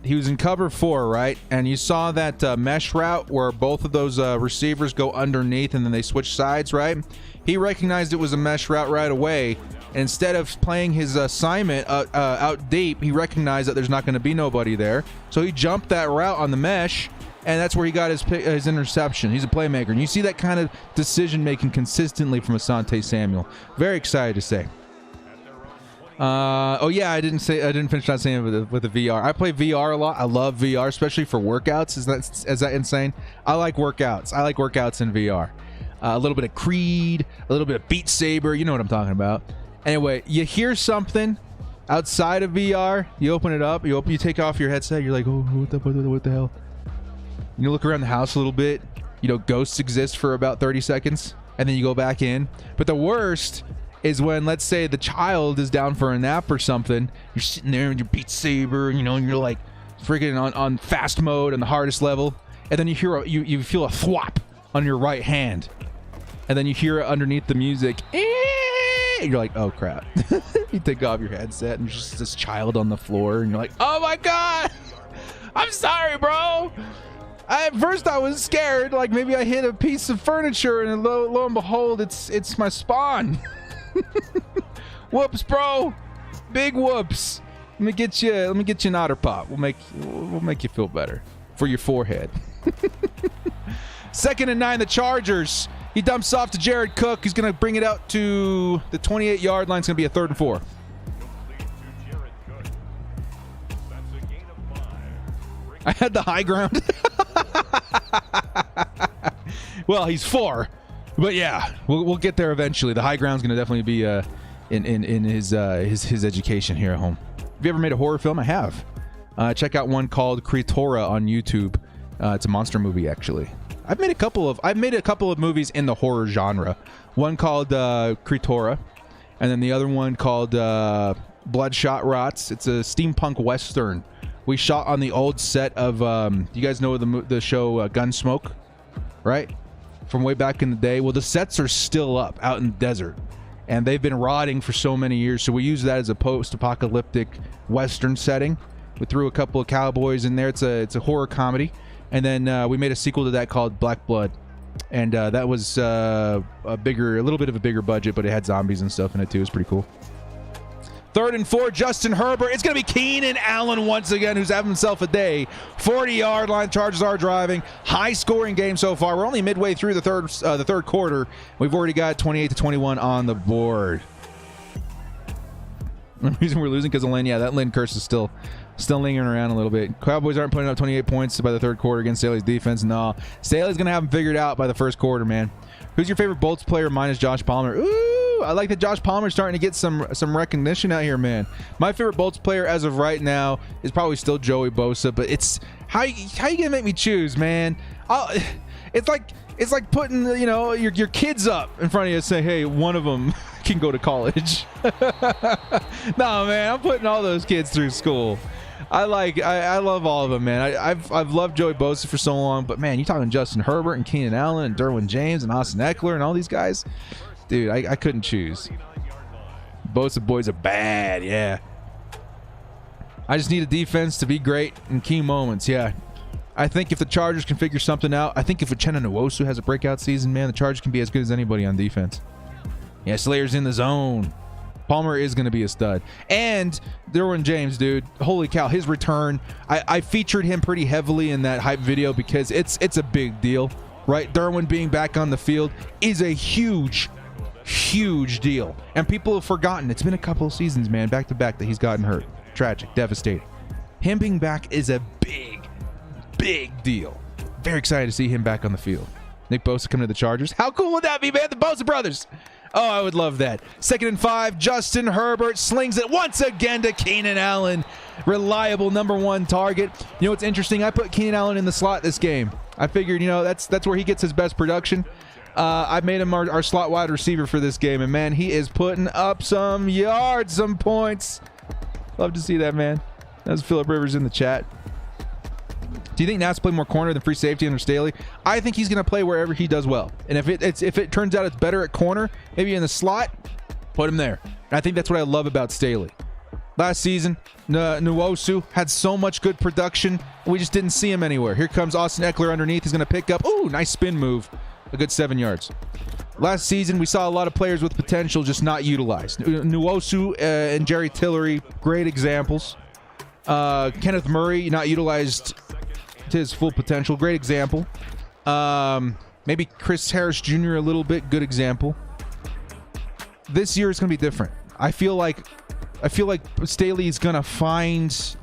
He was in cover 4, right? And you saw that mesh route where both of those receivers go underneath and then they switch sides, right? He recognized it was a mesh route right away. And instead of playing his assignment out deep, he recognized that there's not going to be nobody there. So he jumped that route on the mesh, and that's where he got his interception. He's a playmaker. And you see that kind of decision-making consistently from Asante Samuel. Very excited to say. Oh yeah, I didn't finish not saying it with the VR. I play VR a lot. I love VR, especially for workouts. Is that insane? I like workouts. I like workouts in VR. A little bit of Creed, a little bit of Beat Saber. You know what I'm talking about. Anyway, you hear something outside of VR. You open it up. You take off your headset. You're like, oh, what the hell? You look around the house a little bit. You know, ghosts exist for about 30 seconds, and then you go back in. But the worst is when, let's say, the child is down for a nap or something. You're sitting there in your Beat Saber, you know, and you're like freaking on fast mode on the hardest level, and then you hear you feel a thwop on your right hand, and then you hear it underneath the music. You're like, oh crap. You take off your headset and there's just this child on the floor, and you're like, oh my god, I'm sorry, bro. At first I was scared, like maybe I hit a piece of furniture, and lo and behold, it's my spawn. Whoops, bro. Big whoops. Let me get you an otter pop. We'll make you feel better for your forehead. 2nd and 9, the Chargers. He dumps off to Jared Cook. He's going to bring it out to the 28-yard line. It's going to be a 3rd and 4. I had the high ground. Well, he's 4. But yeah, we'll get there eventually. The high ground's going to definitely be in his education here at home. Have you ever made a horror film? I have. Check out one called Creatora on YouTube. It's a monster movie, actually. I've made a couple of movies in the horror genre. One called Creatora, and then the other one called Bloodshot Rots. It's a steampunk western. We shot on the old set of you guys know the show Gunsmoke, right? From way back in the day. Well, the sets are still up out in the desert, and they've been rotting for so many years. So we use that as a post-apocalyptic western setting. We threw a couple of cowboys in there. It's a horror comedy. And then we made a sequel to that called Black Blood, and that was a little bit of a bigger budget, but it had zombies and stuff in it too. It's pretty cool. 3rd and 4, Justin Herbert. It's going to be Keenan Allen once again, who's having himself a day. 40-yard line. Chargers are driving. High-scoring game so far. We're only midway through the third quarter. We've already got 28-21 on the board. The reason we're losing because of Lynn. Yeah, that Lynn curse is still lingering around a little bit. Cowboys aren't putting up 28 points by the third quarter against Staley's defense. No, Staley's going to have them figured out by the first quarter, man. Who's your favorite Bolts player minus Josh Palmer? Ooh, I like that Josh Palmer's starting to get some recognition out here, man. My favorite Bolts player as of right now is probably still Joey Bosa, but it's how you gonna make me choose, man? It's like putting your kids up in front of you and say, hey, one of them can go to college. No, man, I'm putting all those kids through school. I love all of them, man. I've loved Joey Bosa for so long, but man, you talking Justin Herbert and Keenan Allen and Derwin James and Austin Eckler and all these guys, dude, I couldn't choose. Bosa boys are bad, yeah. I just need a defense to be great in key moments, yeah. I think if the Chargers can figure something out, I think if Uchenna Nwosu has a breakout season, man, the Chargers can be as good as anybody on defense. Yeah, Slayer's in the zone. Palmer is going to be a stud. And Derwin James, dude, holy cow, his return. I featured him pretty heavily in that hype video because it's a big deal, right? Derwin being back on the field is a huge deal. And people have forgotten. It's been a couple of seasons, man, back to back that he's gotten hurt. Tragic, devastating. Him being back is a big deal. Very excited to see him back on the field. Nick Bosa coming to the Chargers. How cool would that be, man? The Bosa brothers. Oh, I would love that. 2nd and 5. Justin Herbert slings it once again to Keenan Allen. Reliable #1 target. You know what's interesting? I put Keenan Allen in the slot this game. I figured, that's where he gets his best production. I made him our slot wide receiver for this game, and man, he is putting up some yards, some points. Love to see that, man. That's Phillip Rivers in the chat. Do you think Nats play more corner than free safety under Staley? I think he's going to play wherever he does well. And if it turns out it's better at corner, maybe in the slot, put him there. And I think that's what I love about Staley. Last season, Nwosu had so much good production, we just didn't see him anywhere. Here comes Austin Eckler underneath. He's going to pick up, ooh, nice spin move. A good 7 yards. Last season, we saw a lot of players with potential just not utilized. Nwosu and Jerry Tillery, great examples. Kenneth Murray, not utilized to his full potential. Great example. Maybe Chris Harris Jr. a little bit. Good example. This year is going to be different. I feel like Staley is going to find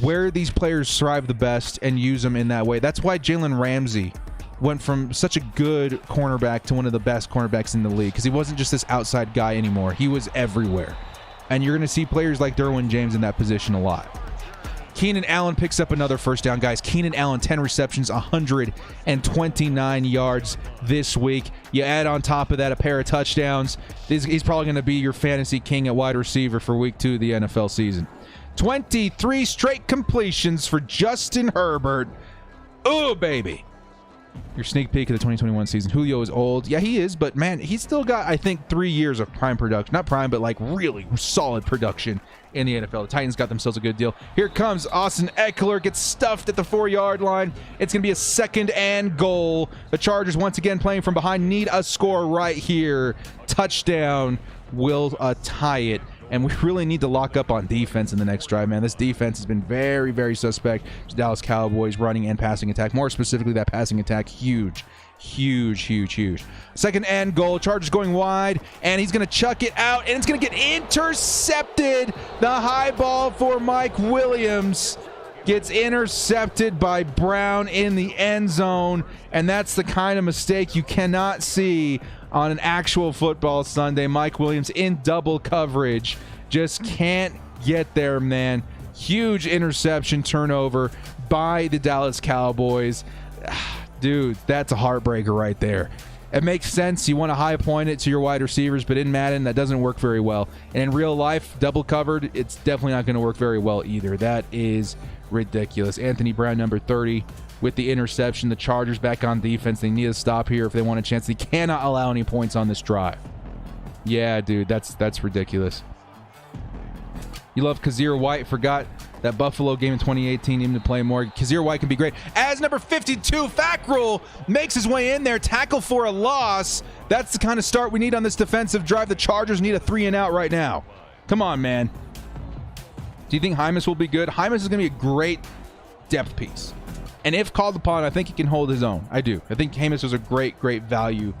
where these players thrive the best and use them in that way. That's why Jalen Ramsey went from such a good cornerback to one of the best cornerbacks in the league, because he wasn't just this outside guy anymore. He was everywhere. And you're going to see players like Derwin James in that position a lot. Keenan Allen picks up another first down, guys. Keenan Allen, 10 receptions, 129 yards this week. You add on top of that a pair of touchdowns. He's probably going to be your fantasy king at wide receiver for week 2 of the NFL season. 23 straight completions for Justin Herbert. Ooh, baby. Your sneak peek of the 2021 season. Julio is old. Yeah, he is, but man, he's still got, I think, 3 years of prime production. Not prime, but like really solid production in the NFL. The Titans got themselves a good deal. Here comes Austin Eckler, gets stuffed at the 4-yard line. It's going to be a 2nd and goal. The Chargers once again playing from behind. Need a score right here. Touchdown will tie it. And we really need to lock up on defense in the next drive, man. This defense has been very, very suspect. Dallas Cowboys running and passing attack. More specifically, that passing attack, huge. 2nd and goal. Chargers going wide, and he's going to chuck it out, and it's going to get intercepted. The high ball for Mike Williams gets intercepted by Brown in the end zone, and that's the kind of mistake you cannot see on an actual football Sunday. Mike Williams in double coverage. Just can't get there, man. Huge interception turnover by the Dallas Cowboys. Dude, that's a heartbreaker right there. It makes sense. You want to high point it to your wide receivers, but in Madden, that doesn't work very well. And in real life, double covered, it's definitely not going to work very well either. That is ridiculous. Anthony Brown, number 30, with the interception. The Chargers back on defense. They need to stop here if they want a chance. They cannot allow any points on this drive. Yeah, dude, that's ridiculous. You love Kazir White. Forgot that Buffalo game in 2018, even to play more. Kazir White can be great. As number 52, Fackrell makes his way in there. Tackle for a loss. That's the kind of start we need on this defensive drive. The Chargers need a 3-and-out right now. Come on, man. Do you think Hymas will be good? Hymas is going to be a great depth piece. And if called upon, I think he can hold his own. I do. I think Hymas was a great value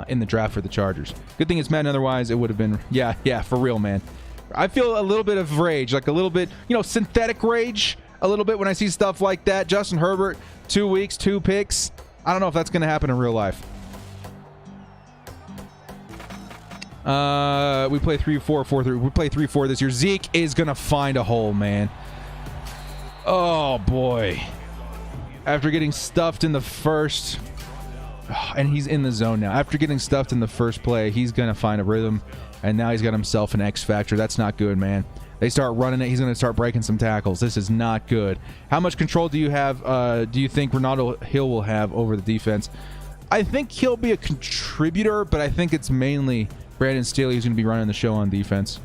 in the draft for the Chargers. Good thing it's Madden, otherwise it would have been, yeah, for real, man. I feel a little bit of rage, like a little bit, synthetic rage, a little bit when I see stuff like that. Justin Herbert, 2 weeks, 2 picks. I don't know if that's going to happen in real life. We play 3-4, 4-3. We play 3-4 this year. Zeke is going to find a hole, man. Oh, boy. After getting stuffed in the first... and he's in the zone now. After getting stuffed in the first play, he's going to find a rhythm, and now he's got himself an X factor. That's not good, man. They start running it. He's going to start breaking some tackles. This is not good. How much control do you have? Do you think Ronaldo Hill will have over the defense? I think he'll be a contributor, but I think it's mainly Brandon Staley who's going to be running the show on defense.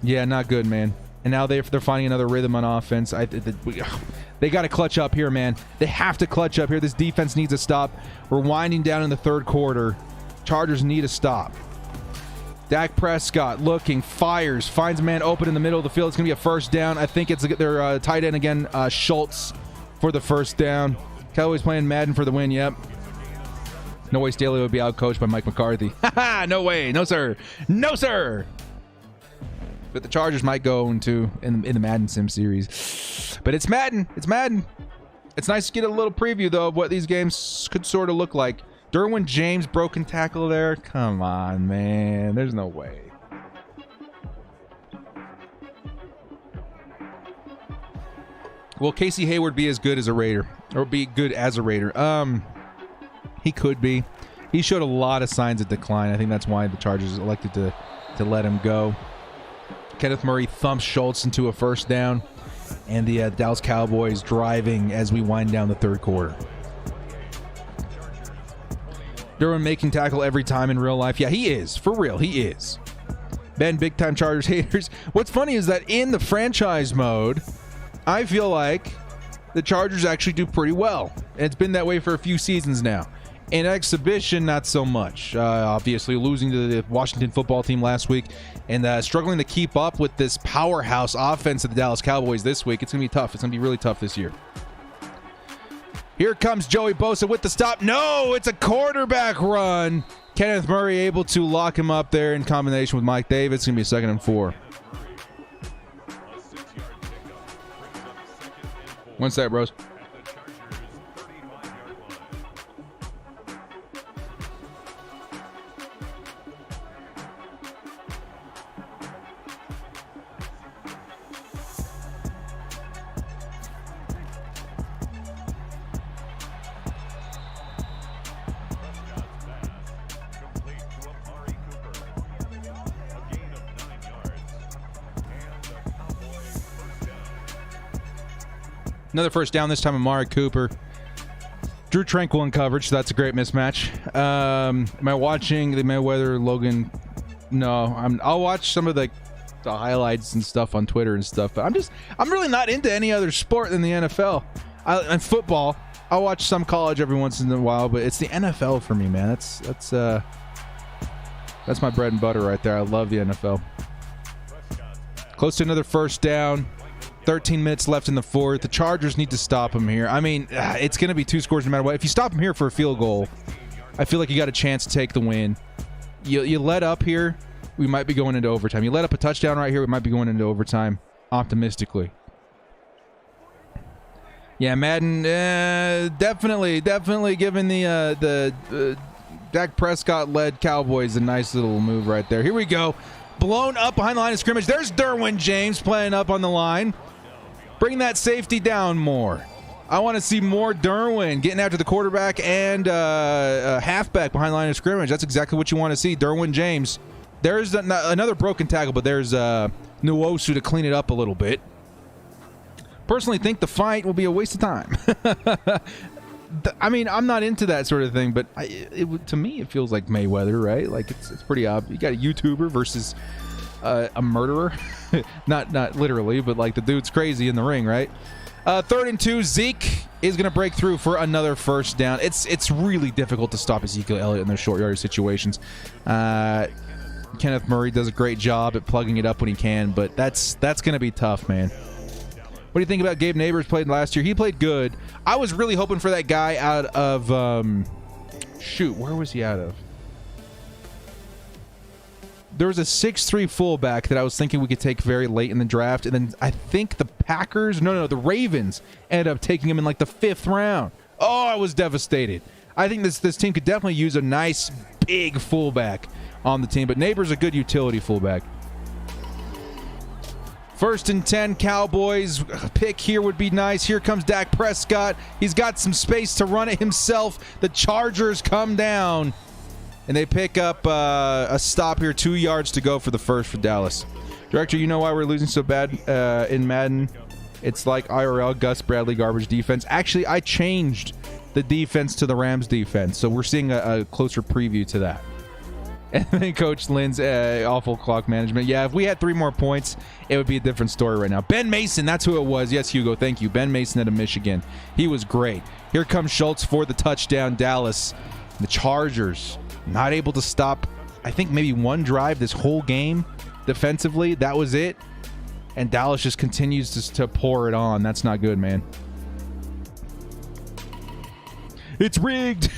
Yeah, not good, man. And now they're finding another rhythm on offense. They got to clutch up here, man. They have to clutch up here. This defense needs to stop. We're winding down in the third quarter. Chargers need to stop. Dak Prescott looking, fires, finds a man open in the middle of the field. It's going to be a first down. I think it's their tight end again, Schultz, for the first down. Cowboys playing Madden for the win, yep. No way Staley would be outcoached by Mike McCarthy. No way. No, sir. No, sir. But the Chargers might go in the Madden Sim series. But it's Madden. It's Madden. It's nice to get a little preview, though, of what these games could sort of look like. Derwin James broken tackle there. Come on, man. There's no way. Will Casey Hayward be as good as a Raider? Or be good as a Raider? He could be. He showed a lot of signs of decline. I think that's why the Chargers elected to let him go. Kenneth Murray thumps Schultz into a first down. And the Dallas Cowboys driving as we wind down the third quarter. Derwin making tackle every time in real life. Yeah, he is. For real, he is. Ben, big-time Chargers haters. What's funny is that in the franchise mode, I feel like the Chargers actually do pretty well. And it's been that way for a few seasons now. In exhibition, not so much. Obviously, losing to the Washington football team last week and struggling to keep up with this powerhouse offense of the Dallas Cowboys this week. It's going to be tough. It's going to be really tough this year. Here comes Joey Bosa with the stop. No, it's a quarterback run. Kenneth Murray able to lock him up there in combination with Mike Davis. It's going to be a 2nd and 4. What's that, bros? Another first down, this time Amari Cooper. Drew Tranquil in coverage, so that's a great mismatch. Am I watching the Mayweather-Logan? No, I'll watch some of the highlights and stuff on Twitter and stuff, but I'm really not into any other sport than the NFL. And football, I'll watch some college every once in a while, but it's the NFL for me, man. That's my bread and butter right there. I love the NFL. Close to another first down. 13 minutes left in the fourth. The Chargers need to stop him here. I mean, it's going to be 2 scores no matter what. If you stop him here for a field goal, I feel like you got a chance to take the win. You let up here, we might be going into overtime. You let up a touchdown right here, we might be going into overtime, optimistically. Yeah, Madden, definitely giving the Dak Prescott-led Cowboys a nice little move right there. Here we go. Blown up behind the line of scrimmage. There's Derwin James playing up on the line. Bring that safety down more. I want to see more Derwin getting after the quarterback and halfback behind the line of scrimmage. That's exactly what you want to see. Derwin James. There's another broken tackle, but there's Nwosu to clean it up a little bit. Personally think the fight will be a waste of time. I mean, I'm not into that sort of thing, but to me, it feels like Mayweather, right? Like it's pretty obvious. You got a YouTuber versus a murderer, not literally, but like the dude's crazy in the ring, right? 3rd and 2. Zeke is going to break through for another first down. It's really difficult to stop Ezekiel Elliott in those short yardage situations. Kenneth Murray does a great job at plugging it up when he can, but that's going to be tough, man. What do you think about Gabe Neighbors played last year? He played good. I was really hoping for that guy out of Shoot, where was he out of? There was a 6'3" fullback that I was thinking we could take very late in the draft, and then I think the Packers, the Ravens ended up taking him in like the 5th round. Oh, I was devastated. I think this team could definitely use a nice big fullback on the team, but Neighbor's a good utility fullback. 1st and 10, Cowboys. Pick here would be nice. Here comes Dak Prescott. He's got some space to run it himself. The Chargers come down, and they pick up a stop here. 2 yards to go for the first for Dallas. Director, you know why we're losing so bad in Madden? It's like IRL, Gus Bradley, garbage defense. Actually, I changed the defense to the Rams defense, so we're seeing a closer preview to that. And then Coach Lynn's awful clock management. Yeah, if we had 3 more points, it would be a different story right now. Ben Mason, that's who it was. Yes, Hugo, thank you. Ben Mason out of Michigan. He was great. Here comes Schultz for the touchdown. Dallas, the Chargers, not able to stop, I think, maybe one drive this whole game defensively. That was it. And Dallas just continues to pour it on. That's not good, man. It's rigged.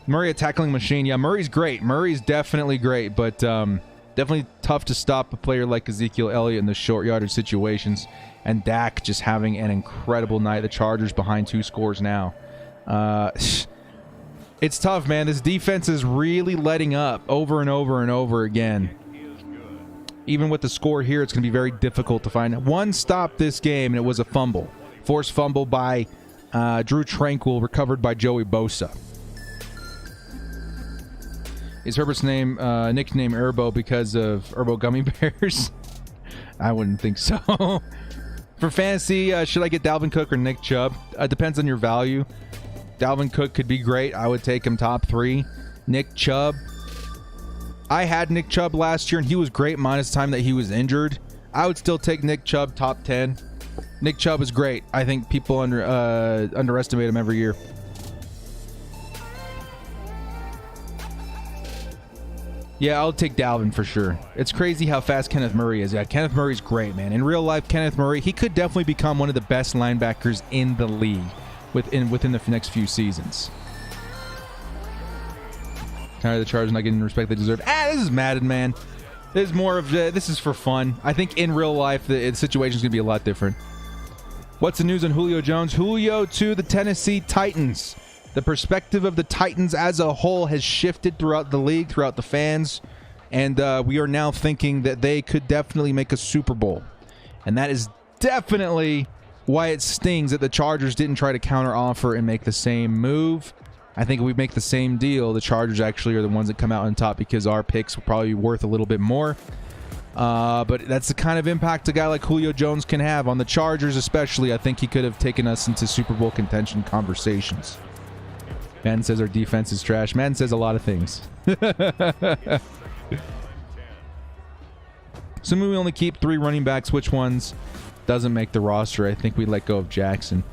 Murray, a tackling machine. Yeah, Murray's great. Murray's definitely great, but definitely tough to stop a player like Ezekiel Elliott in the short yardage situations. And Dak just having an incredible night. The Chargers behind 2 scores now. It's tough, man. This defense is really letting up over and over and over again. Even with the score here, it's going to be very difficult to find. One stop this game, and it was a fumble. Forced fumble by Drew Tranquil, recovered by Joey Bosa. Is Herbert's nickname Erbo because of Erbo gummy bears? I wouldn't think so. For fantasy, should I get Dalvin Cook or Nick Chubb? Depends on your value. Dalvin Cook could be great. I would take him top 3. Nick Chubb. I had Nick Chubb last year, and he was great minus the time that he was injured. I would still take Nick Chubb top 10. Nick Chubb is great. I think people underestimate him every year. Yeah, I'll take Dalvin for sure. It's crazy how fast Kenneth Murray is. Yeah, Kenneth Murray's great, man. In real life, Kenneth Murray, he could definitely become one of the best linebackers in the league within the next few seasons. Tired of the Chargers not getting the respect they deserve. This is Madden, man. This is more of this is for fun. I think in real life the situation's gonna be a lot different. What's the news on Julio Jones? Julio to the Tennessee Titans. The perspective of the Titans as a whole has shifted throughout the league, throughout the fans, and we are now thinking that they could definitely make a Super Bowl. And that is definitely why it stings that the Chargers didn't try to counter-offer and make the same move. I think if we make the same deal, the Chargers actually are the ones that come out on top because our picks will probably be worth a little bit more. But that's the kind of impact a guy like Julio Jones can have on the Chargers especially. I think he could have taken us into Super Bowl contention conversations. Madden says our defense is trash. Madden says a lot of things. Assuming we only keep 3 running backs, which ones doesn't make the roster? I think we let go of Jackson.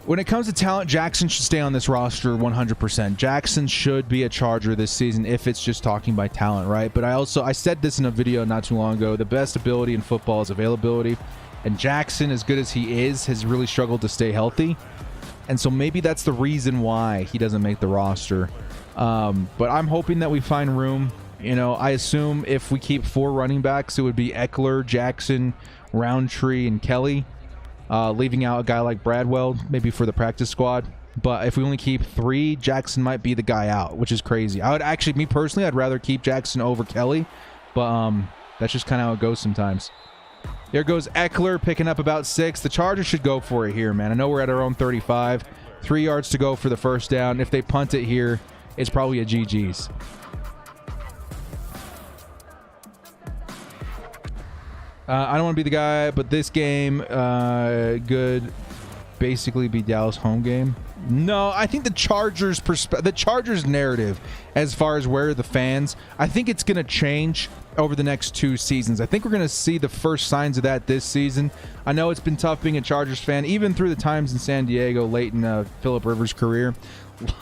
When it comes to talent, Jackson should stay on this roster 100%. Jackson should be a Charger this season if it's just talking by talent, right? But I said this in a video not too long ago. The best ability in football is availability. And Jackson, as good as he is, has really struggled to stay healthy. And so maybe that's the reason why he doesn't make the roster. But I'm hoping that we find room. You know, I assume if we keep 4 running backs, it would be Eckler, Jackson, Roundtree, and Kelly. Leaving out a guy like Bradwell, maybe for the practice squad. But if we only keep 3, Jackson might be the guy out, which is crazy. I would actually, me personally, I'd rather keep Jackson over Kelly. But that's just kind of how it goes sometimes. There goes Eckler picking up about 6. The Chargers should go for it here, man. I know we're at our own 35. 3 yards to go for the first down. If they punt it here, it's probably a GG's. I don't want to be the guy, but this game could basically be Dallas' home game. No, I think the Chargers narrative as far as where the fans, I think it's going to change over the next 2 seasons. I think we're going to see the first signs of that this season. I know it's been tough being a Chargers fan, even through the times in San Diego late in Phillip Rivers' career.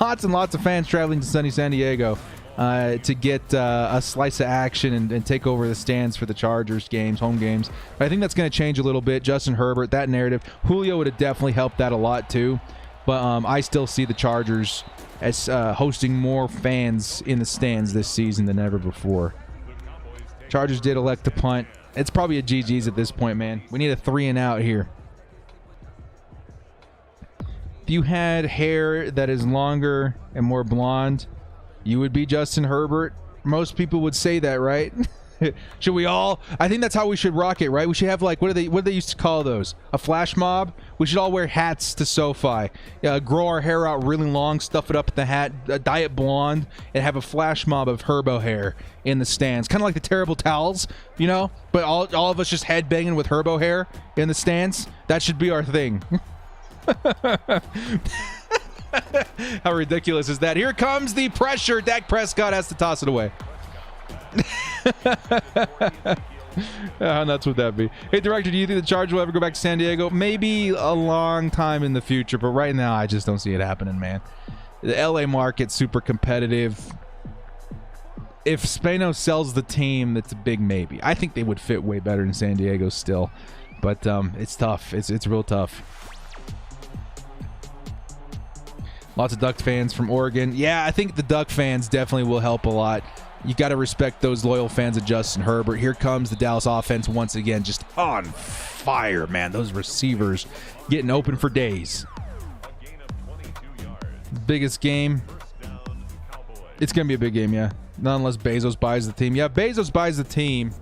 Lots and lots of fans traveling to sunny San Diego to get a slice of action and take over the stands for the Chargers games, home games. But I think that's going to change a little bit. Justin Herbert, that narrative. Julio would have definitely helped that a lot too. But I still see the Chargers as hosting more fans in the stands this season than ever before. Chargers did elect to punt. It's probably a GG's at this point, man. We need a 3-and-out here. If you had hair that is longer and more blonde, you would be Justin Herbert. Most people would say that, right? Should we all? I think that's how we should rock it, right? We should have, like, what do they used to call those? A flash mob? We should all wear hats to SoFi. Grow our hair out really long, stuff it up in the hat, dye it blonde, and have a flash mob of Herbo hair in the stands. Kind of like the terrible towels, you know? But all of us just headbanging with Herbo hair in the stands. That should be our thing. How ridiculous is that? Here comes the pressure. Dak Prescott has to toss it away. How nuts would that be? Hey, Director, do you think the Chargers will ever go back to San Diego? Maybe a long time in the future, but right now I just don't see it happening, man. The LA market's super competitive. If Spano sells the team, that's a big maybe. I think they would fit way better in San Diego still, but it's tough. It's real tough. Lots of Duck fans from Oregon. Yeah, I think the Duck fans definitely will help a lot. You got to respect those loyal fans of Justin Herbert. Here comes the Dallas offense once again, just on fire, man. Those receivers getting open for days. Biggest game. It's going to be a big game, yeah. Not unless Bezos buys the team. Yeah, Bezos buys the team.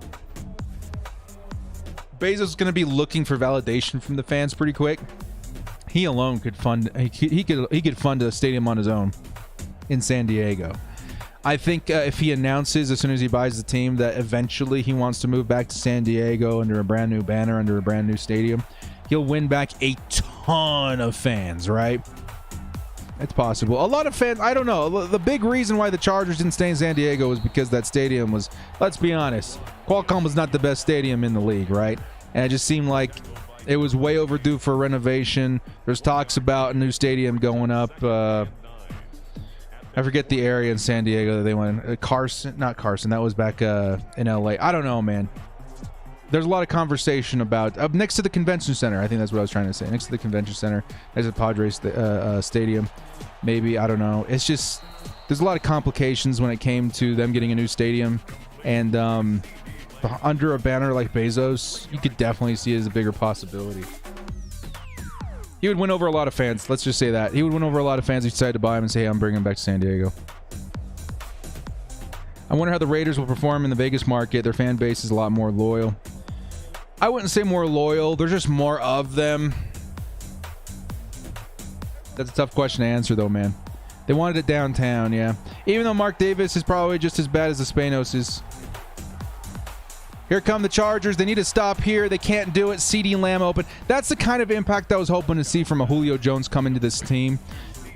Bezos is going to be looking for validation from the fans pretty quick. He alone could fund. He could fund a stadium on his own in San Diego. I think if he announces as soon as he buys the team that eventually he wants to move back to San Diego under a brand new banner, under a brand new stadium, he'll win back a ton of fans, right? It's possible. A lot of fans, I don't know. The big reason why the Chargers didn't stay in San Diego was because that stadium was, let's be honest, Qualcomm was not the best stadium in the league, right? And it just seemed like it was way overdue for renovation. There's talks about a new stadium going up. I forget the area in San Diego that they went. Carson, not Carson. That was back in LA. I don't know, man. There's a lot of conversation about up next to the convention center. I think that's what I was trying to say. Next to the convention center, there's a Padres stadium. Maybe, I don't know. It's just there's a lot of complications when it came to them getting a new stadium, and under a banner like Bezos, you could definitely see it as a bigger possibility. He would win over a lot of fans. Let's just say that. He would win over a lot of fans who decided to buy him and say, hey, I'm bringing him back to San Diego. I wonder how the Raiders will perform in the Vegas market. Their fan base is a lot more loyal. I wouldn't say more loyal. There's just more of them. That's a tough question to answer, though, man. They wanted it downtown, yeah. Even though Mark Davis is probably just as bad as the Spanos is. Here come the Chargers. They need to stop here. They can't do it. CeeDee Lamb open. That's the kind of impact I was hoping to see from a Julio Jones coming to this team.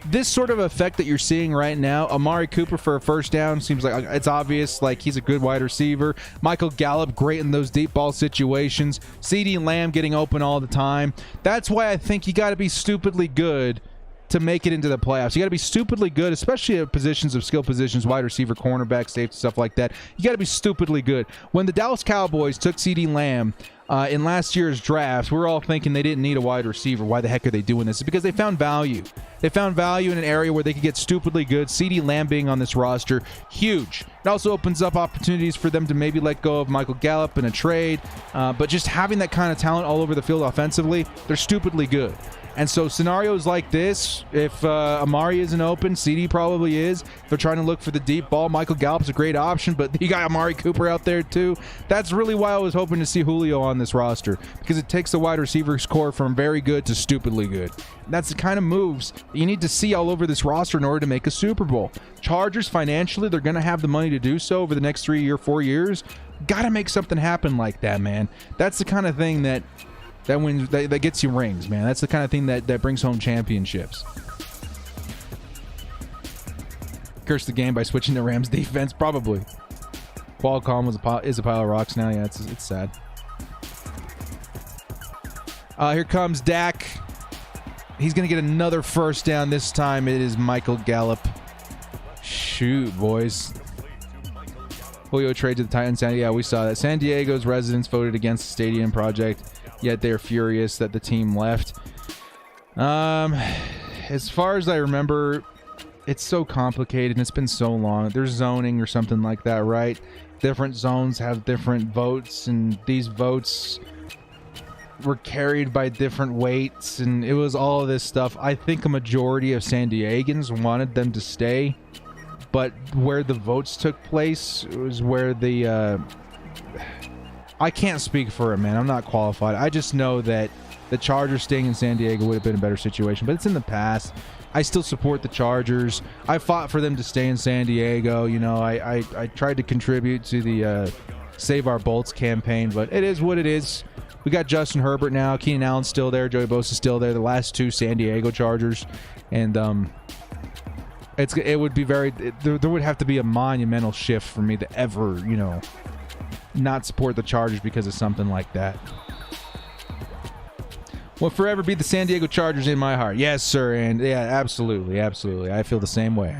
This sort of effect that you're seeing right now, Amari Cooper for a first down, seems like it's obvious, like he's a good wide receiver. Michael Gallup, great in those deep ball situations. CeeDee Lamb getting open all the time. That's why I think you got to be stupidly good to make it into the playoffs. You got to be stupidly good, especially at positions of skill positions, wide receiver, cornerback, safety, stuff like that. You got to be stupidly good. When the Dallas Cowboys took CeeDee Lamb in last year's draft, we were all thinking they didn't need a wide receiver. Why the heck are they doing this? It's because they found value. They found value in an area where they could get stupidly good. CeeDee Lamb being on this roster, huge. It also opens up opportunities for them to maybe let go of Michael Gallup in a trade. But just having that kind of talent all over the field offensively, they're stupidly good. And so scenarios like this, if Amari isn't open, CeeDee probably is. If they're trying to look for the deep ball, Michael Gallup's a great option, but you got Amari Cooper out there too. That's really why I was hoping to see Julio on this roster, because it takes the wide receivers core from very good to stupidly good. That's the kind of moves you need to see all over this roster in order to make a Super Bowl. Chargers, financially, they're going to have the money to do so over the next 3 or 4 years. Got to make something happen like that, man. That's the kind of thing that wins, that gets you rings, man. That's the kind of thing that brings home championships. Curse the game by switching to Rams defense, probably. Qualcomm is a pile of rocks now. Yeah, it's sad. Here comes Dak. He's going to get another first down. This time it is Michael Gallup. Shoot, boys. Julio trade to the Titans. Yeah, we saw that. San Diego's residents voted against the stadium project, yet they're furious that the team left. As far as I remember, it's so complicated and it's been so long. There's zoning or something like that, right? Different zones have different votes, and these votes were carried by different weights, and it was all of this stuff. I think a majority of San Diegans wanted them to stay, but where the votes took place was where the I can't speak for it, man. I'm not qualified. I just know that the Chargers staying in San Diego would have been a better situation, but it's in the past. I still support the Chargers. I fought for them to stay in San Diego. You know, I tried to contribute to the Save Our Bolts campaign, but it is what it is. We got Justin Herbert now. Keenan Allen's still there. Joey Bosa's still there. The last two San Diego Chargers. And it would be there would have to be a monumental shift for me to ever, you know, not support the Chargers because of something like that. Will forever be the San Diego Chargers in my heart. Yes, sir. And yeah, absolutely. Absolutely. I feel the same way.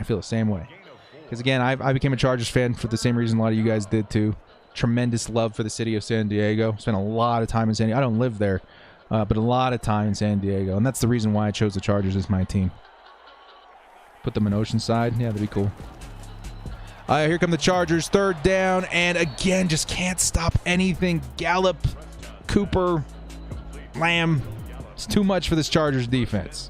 Because again, I became a Chargers fan for the same reason a lot of you guys did too. Tremendous love for the city of San Diego. Spent a lot of time in San Diego. I don't live there, but a lot of time in San Diego. And that's the reason why I chose the Chargers as my team. Put them in Oceanside. Yeah, that'd be cool. Here come the Chargers. Third down. And again, just can't stop anything. Gallup, Cooper, Lamb. It's too much for this Chargers defense.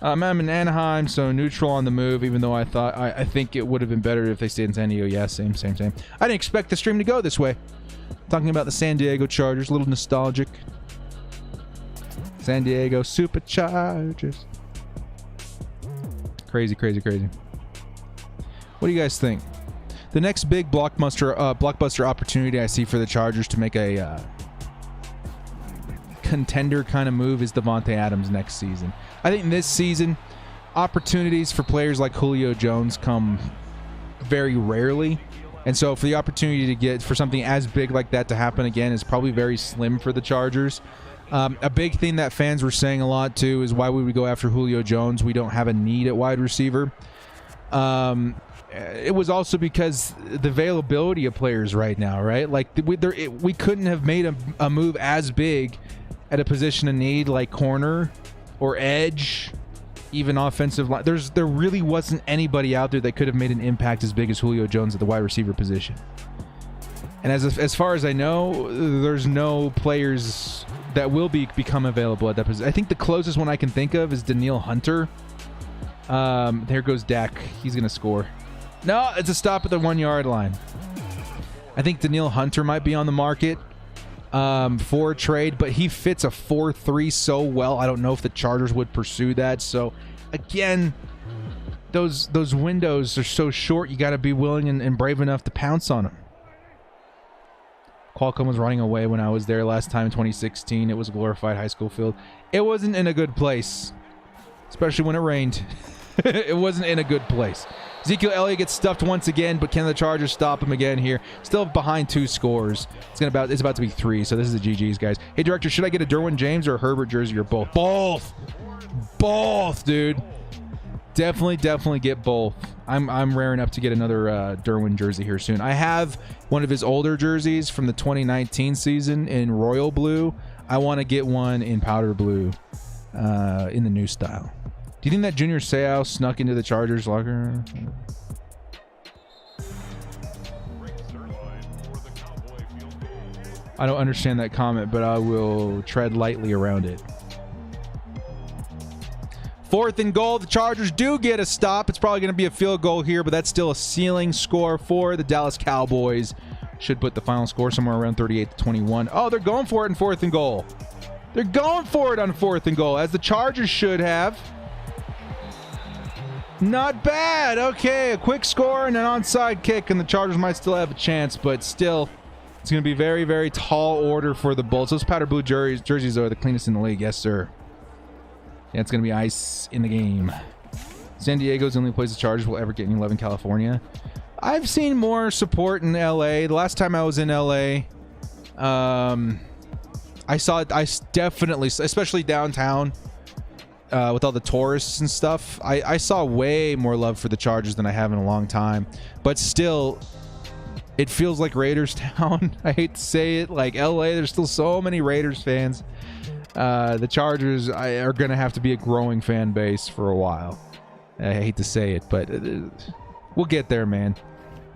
I'm in Anaheim, so neutral on the move, even though I think it would have been better if they stayed in San Diego. Yeah, same. I didn't expect the stream to go this way. Talking about the San Diego Chargers, a little nostalgic. San Diego Superchargers. Crazy. What do you guys think? The next big blockbuster opportunity I see for the Chargers to make a contender kind of move is Devontae Adams next season. I think this season, opportunities for players like Julio Jones come very rarely. And so for the opportunity to get for something as big like that to happen again is probably very slim for the Chargers. A big thing that fans were saying a lot too is why would we go after Julio Jones? We don't have a need at wide receiver. It was also because the availability of players right now, right? Like we couldn't have made a move as big at a position of need like corner or edge, even offensive line. There really wasn't anybody out there that could have made an impact as big as Julio Jones at the wide receiver position. And as far as I know, there's no players that will become available at that position. I think the closest one I can think of is Danielle Hunter. There goes Dak. He's going to score. No, it's a stop at the 1 yard line. I think Danielle Hunter might be on the market for a trade, but he fits a 4-3 so well. I don't know if the Chargers would pursue that. So again, those windows are so short. You got to be willing and brave enough to pounce on them. Qualcomm was running away when I was there last time in 2016. It was a glorified high school field. It wasn't in a good place, especially when it rained. It wasn't in a good place. Ezekiel Elliott gets stuffed once again, but can the Chargers stop him again here? Still behind 2 scores. It's about to be 3, so this is the GG's, guys. Hey, director, should I get a Derwin James or a Herbert jersey or both? Both, dude. Definitely get both. I'm raring up to get another Derwin jersey here soon. I have one of his older jerseys from the 2019 season in royal blue. I want to get one in powder blue in the new style. Do you think that Junior Seau snuck into the Chargers locker? I don't understand that comment, but I will tread lightly around it. 4th and goal. The Chargers do get a stop. It's probably going to be a field goal here, but that's still a ceiling score for the Dallas Cowboys. Should put the final score somewhere around 38-21. Oh, they're going for it in 4th and goal. They're going for it on 4th and goal, as the Chargers should have. Not bad. Okay, a quick score and an onside kick, and the Chargers might still have a chance, but still, it's going to be very, very tall order for the Bolts. Those powder blue jerseys are the cleanest in the league. Yes, sir. Yeah, it's going to be ice in the game. San Diego's the only place the Chargers will ever get in 11, California. I've seen more support in LA. The last time I was in LA, I saw it. I definitely, especially downtown, with all the tourists and stuff, I saw way more love for the Chargers than I have in a long time. But still, it feels like Raiders town. I hate to say it. Like LA, there's still so many Raiders fans. The Chargers are going to have to be a growing fan base for a while. I hate to say it, but we'll get there, man.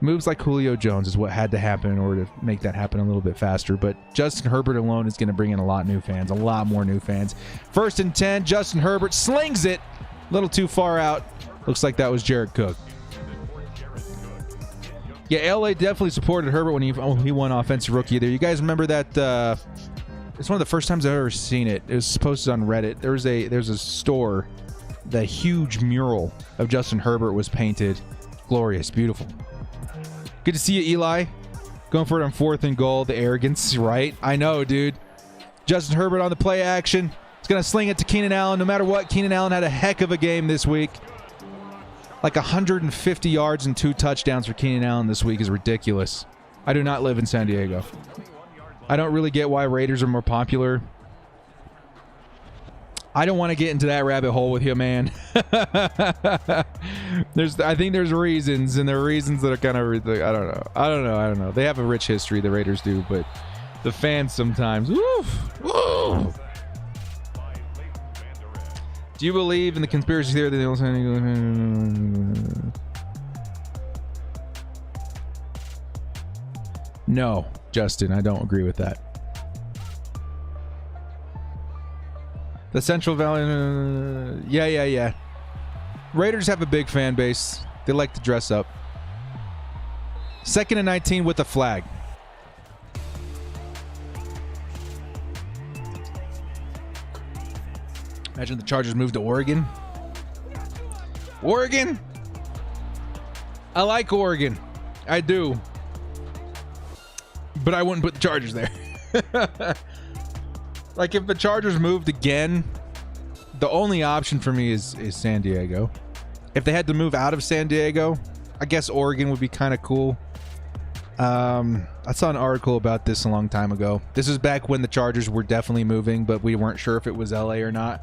Moves like Julio Jones is what had to happen in order to make that happen a little bit faster. But Justin Herbert alone is going to bring in a lot more new fans. 1st and 10, Justin Herbert slings it. A little too far out. Looks like that was Jared Cook. Yeah, LA definitely supported Herbert when he won Offensive Rookie of the Year. You guys remember that? It's one of the first times I've ever seen it. It was posted on Reddit. There's a store. The huge mural of Justin Herbert was painted. Glorious, beautiful. Good to see you, Eli. Going for it on 4th and goal. The arrogance, right? I know, dude. Justin Herbert on the play action. He's going to sling it to Keenan Allen. No matter what, Keenan Allen had a heck of a game this week. Like 150 yards and 2 touchdowns for Keenan Allen this week is ridiculous. I do not live in San Diego. I don't really get why Raiders are more popular. I don't want to get into that rabbit hole with you, man. I think there's reasons, and there are reasons that are kind of, I don't know. They have a rich history, the Raiders do, but the fans sometimes, woof. Do you believe in the conspiracy theory that they also... No, Justin, I don't agree with that. The Central Valley... Yeah. Raiders have a big fan base. They like to dress up. 2nd and 19 with a flag. Imagine the Chargers moved to Oregon. Oregon? I like Oregon. I do. But I wouldn't put the Chargers there. Like, if the Chargers moved again, the only option for me is San Diego. If they had to move out of San Diego, I guess Oregon would be kind of cool. I saw an article about this a long time ago. This is back when the Chargers were definitely moving, but we weren't sure if it was LA or not.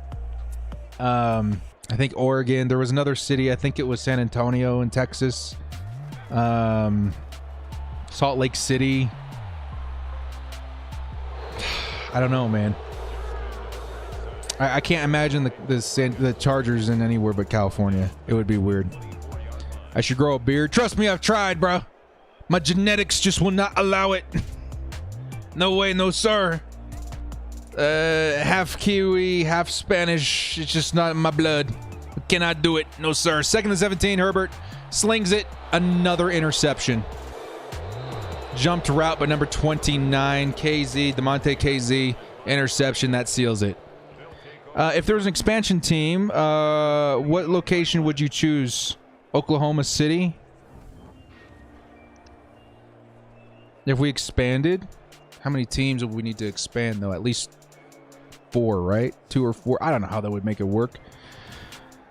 I think Oregon. There was another city. I think it was San Antonio in Texas. Salt Lake City. I don't know, man. I can't imagine the Chargers in anywhere but California. It would be weird. I should grow a beard. Trust me, I've tried, bro. My genetics just will not allow it. No way, no sir. Half Kiwi, half Spanish. It's just not in my blood. I cannot do it. No sir. 2nd and 17, Herbert slings it. Another interception. Jumped route by number 29, KZ, DeMonte KZ. Interception, that seals it. If there was an expansion team, what location would you choose? Oklahoma City? If we expanded, how many teams would we need to expand, though? At least 4, right? 2 or 4. I don't know how that would make it work.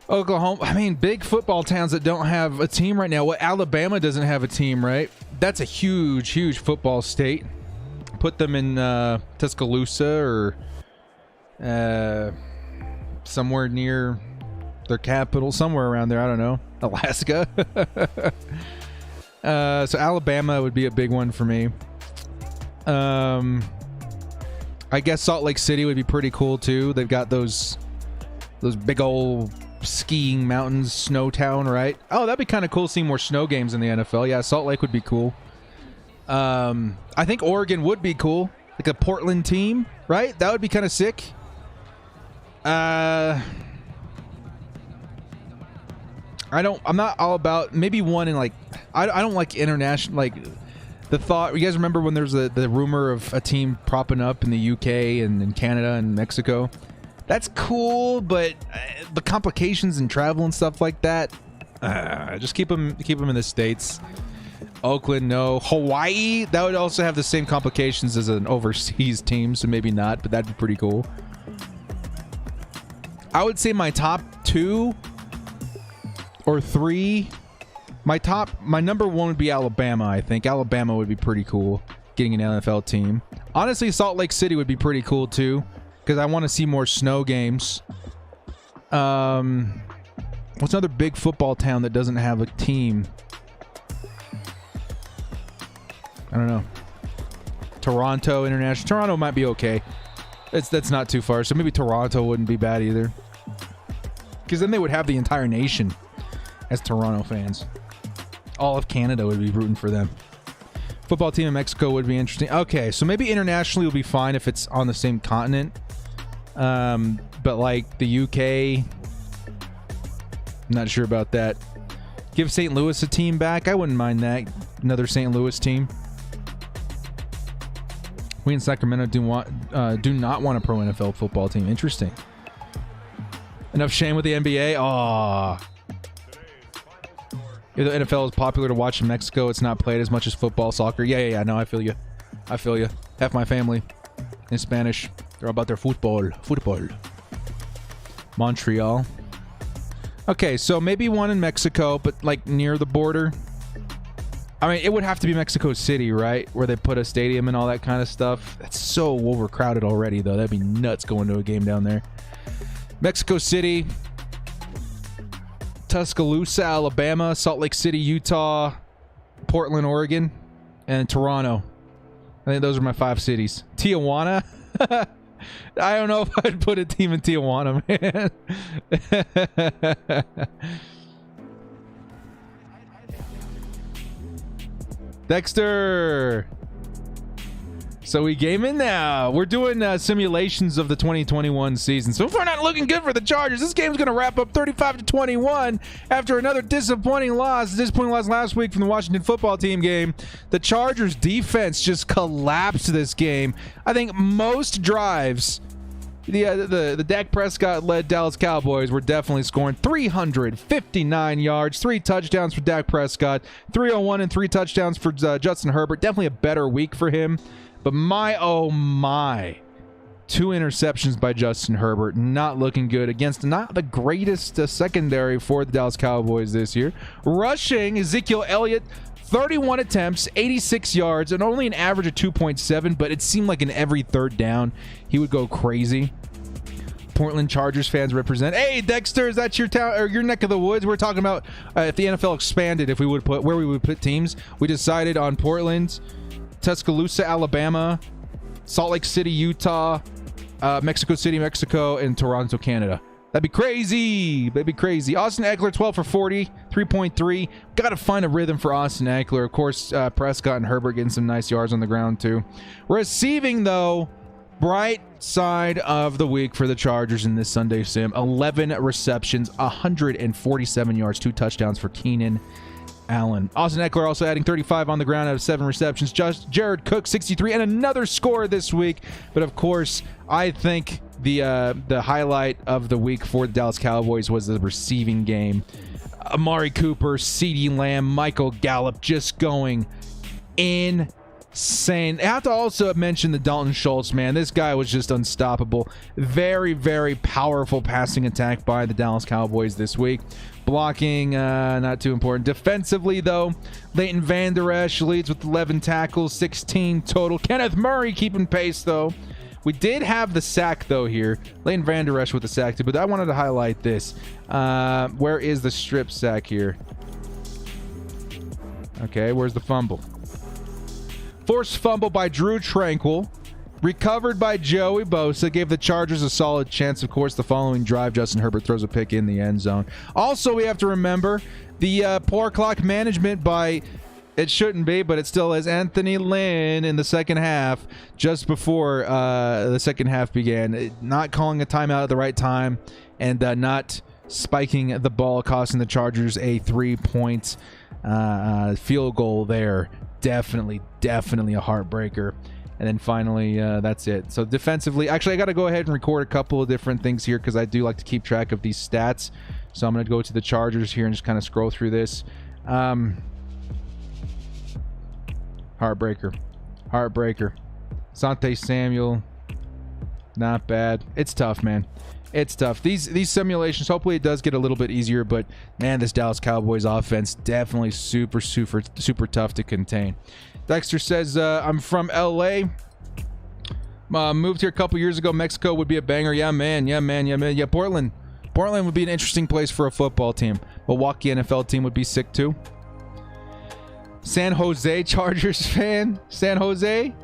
Oklahoma, I mean, big football towns that don't have a team right now. Well, Alabama doesn't have a team, right? That's a huge, huge football state. Put them in Tuscaloosa or somewhere near their capital, somewhere around there. I don't know. Alaska. So Alabama would be a big one for me. I guess Salt Lake City would be pretty cool too. They've got those big old skiing mountains, snow town, right? Oh, that'd be kind of cool seeing more snow games in the NFL. Yeah, Salt Lake would be cool. I think Oregon would be cool, like a Portland team, right? That would be kind of sick. I'm not all about maybe one in like I don't like international, like the thought. You guys remember when there's the rumor of a team propping up in the UK and in Canada and Mexico? That's cool, but the complications and travel and stuff like that, just keep them in the States. Oakland, no. Hawaii, that would also have the same complications as an overseas team, so maybe not, but that'd be pretty cool. I would say my top 2 or 3. My number 1 would be Alabama. I think Alabama would be pretty cool, getting an NFL team. Honestly, Salt Lake City would be pretty cool too, because I want to see more snow games. What's another big football town that doesn't have a team? I don't know. Toronto International. Toronto might be okay. That's not too far. So maybe Toronto wouldn't be bad either. Because then they would have the entire nation as Toronto fans. All of Canada would be rooting for them. Football team in Mexico would be interesting. Okay, so maybe internationally will be fine if it's on the same continent. But like the UK, I'm not sure about that. Give St. Louis a team back. I wouldn't mind that. Another St. Louis team. We in Sacramento do not want a pro NFL football team. Interesting. Enough shame with the NBA. Aw. If the NFL is popular to watch in Mexico, it's not played as much as football, soccer. Yeah. No, I feel you. Half my family in Spanish. They're all about their football. Montreal. Okay, so maybe one in Mexico, but like near the border. I mean, it would have to be Mexico City, right? Where they put a stadium and all that kind of stuff. That's so overcrowded already, though. That'd be nuts going to a game down there. Mexico City, Tuscaloosa, Alabama, Salt Lake City, Utah, Portland, Oregon, and Toronto. I think those are my 5 cities. Tijuana? I don't know if I'd put a team in Tijuana, man. Dexter. So we game in now. We're doing simulations of the 2021 season. So far, not looking good for the Chargers. This game's going to wrap up 35-21 after another disappointing loss last week from the Washington football team game. The Chargers defense just collapsed this game. I think most drives, the Dak Prescott-led Dallas Cowboys were definitely scoring 359 yards, 3 touchdowns for Dak Prescott, 301 and 3 touchdowns for Justin Herbert. Definitely a better week for him. But oh my, 2 interceptions by Justin Herbert. Not looking good against not the greatest secondary for the Dallas Cowboys this year. Rushing, Ezekiel Elliott, 31 attempts, 86 yards, and only an average of 2.7, but it seemed like in every third down, he would go crazy. Portland Chargers fans represent. Hey, Dexter, is that your town or your neck of the woods? We're talking about if the NFL expanded, if we would put where we would put teams. We decided on Portland, Tuscaloosa, Alabama, Salt Lake City, Utah, Mexico City, Mexico, and Toronto, Canada. That'd be crazy. Austin Eckler, 12 for 40, 3.3. Got to find a rhythm for Austin Eckler. Of course, Prescott and Herbert getting some nice yards on the ground, too. Receiving, though, bright side of the week for the Chargers in this Sunday sim. 11 receptions, 147 yards, 2 touchdowns for Keenan Allen. Austin Eckler also adding 35 on the ground out of 7 receptions. Just Jared Cook, 63, and another score this week. But of course, I think the highlight of the week for the Dallas Cowboys was the receiving game. Amari Cooper, CeeDee Lamb, Michael Gallup just going insane. I have to also mention the Dalton Schultz, man. This guy was just unstoppable. Very, very powerful passing attack by the Dallas Cowboys this week. Blocking, not too important. Defensively, though, Leighton Vander Esch leads with 11 tackles, 16 total. Kenneth Murray keeping pace, though. We did have the sack, though, here. Leighton Vander Esch with the sack, too, but I wanted to highlight this. Where is the strip sack here? Okay, where's the fumble? Forced fumble by Drew Tranquil. Recovered by Joey Bosa. Gave the Chargers a solid chance. Of course, the following drive, Justin Herbert throws a pick in the end zone. Also, we have to remember the poor clock management by, it shouldn't be, but it still is, Anthony Lynn in the second half, just before the second half began. Not calling a timeout at the right time and not spiking the ball, costing the Chargers a 3-point field goal there. Definitely a heartbreaker. And then finally, that's it. So defensively, actually, I got to go ahead and record a couple of different things here because I do like to keep track of these stats. So I'm going to go to the Chargers here and just kind of scroll through this. Heartbreaker. Asante Samuel, not bad. It's tough, man. It's tough. These simulations, hopefully it does get a little bit easier, but man, this Dallas Cowboys offense definitely super tough to contain. Dexter says, I'm from LA. Moved here a couple years ago. Mexico would be a banger. Yeah, man. Portland would be an interesting place for a football team. Milwaukee NFL team would be sick too. San Jose Chargers fan. San Jose.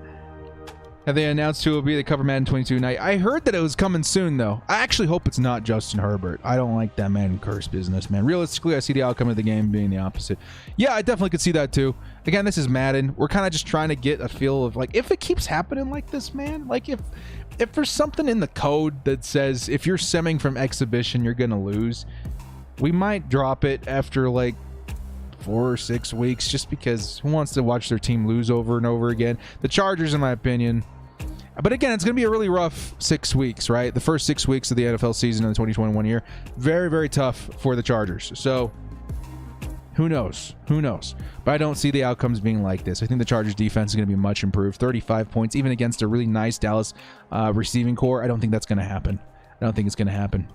Have they announced who will be the cover Madden 22 night? I heard that it was coming soon, though. I actually hope it's not Justin Herbert. I don't like that Madden curse business, man. Realistically, I see the outcome of the game being the opposite. Yeah, I definitely could see that, too. Again, this is Madden. We're kind of just trying to get a feel of, like, if it keeps happening like this, man, like, if there's something in the code that says if you're simming from exhibition, you're going to lose, we might drop it after, like, 4 or 6 weeks, just because who wants to watch their team lose over and over again? The Chargers, in my opinion. But again, it's going to be a really rough 6 weeks, right? The first 6 weeks of the NFL season in the 2021 year. Very, very tough for the Chargers. So, who knows? Who knows? But I don't see the outcomes being like this. I think the Chargers defense is going to be much improved. 35 points, even against a really nice Dallas receiving core. I don't think that's going to happen. I don't think it's going to happen.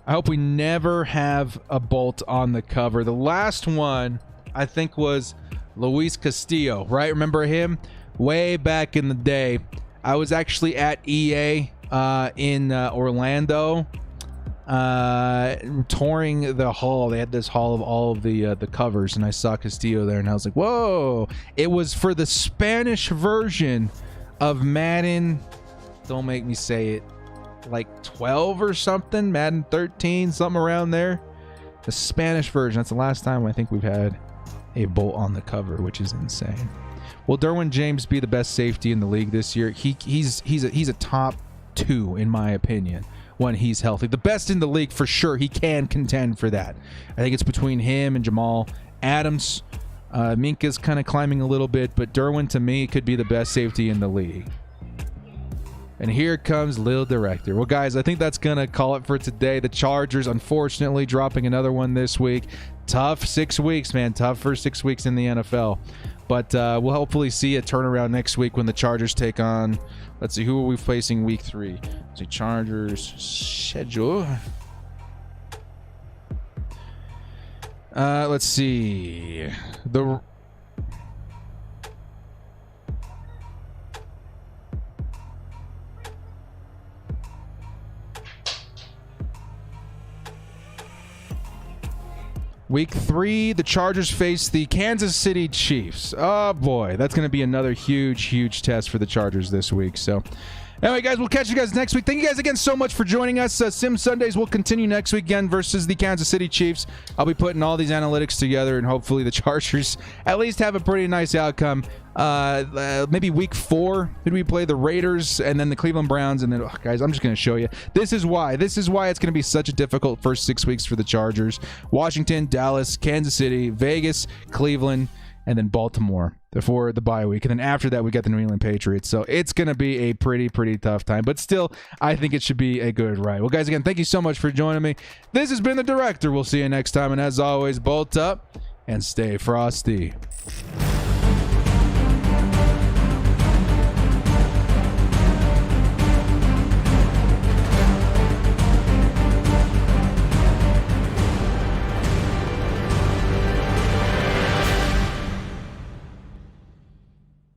I hope we never have a Bolt on the cover. The last one, I think, was Luis Castillo, right? Remember him? Way back in the day. I was actually at EA in Orlando, touring the hall. They had this hall of all of the covers, and I saw Castillo there, and I was like, whoa. It was for the Spanish version of Madden, don't make me say it, like 12 or something, Madden 13, something around there. The Spanish version. That's the last time I think we've had a Bolt on the cover, which is insane. Will Derwin James be the best safety in the league this year? He's a top 2 in my opinion when he's healthy. The best in the league for sure. He can contend for that. I think it's between him and Jamal Adams. Minka's kind of climbing a little bit, but Derwin to me could be the best safety in the league. And here comes Lil Director. Well, guys, I think that's going to call it for today. The Chargers, unfortunately, dropping another one this week. Tough 6 weeks, man. Tough first 6 weeks in the NFL. But we'll hopefully see a turnaround next week when the Chargers take on, let's see, who are we facing week 3? Let's see, Chargers schedule. Let's see. Week 3, the Chargers face the Kansas City Chiefs. Oh, boy. That's going to be another huge, huge test for the Chargers this week. So, anyway, guys, we'll catch you guys next week. Thank you guys again so much for joining us. Sim Sundays will continue next week again versus the Kansas City Chiefs. I'll be putting all these analytics together, and hopefully the Chargers at least have a pretty nice outcome. Maybe week 4, did we play the Raiders and then the Cleveland Browns, and then guys, I'm just going to show you. This is why it's going to be such a difficult first 6 weeks for the Chargers. Washington, Dallas, Kansas City, Vegas, Cleveland, and then Baltimore before the bye week. And then after that, we got the New England Patriots. So it's going to be a pretty tough time. But still, I think it should be a good ride. Well, guys, again, thank you so much for joining me. This has been The Director. We'll see you next time. And as always, bolt up and stay frosty.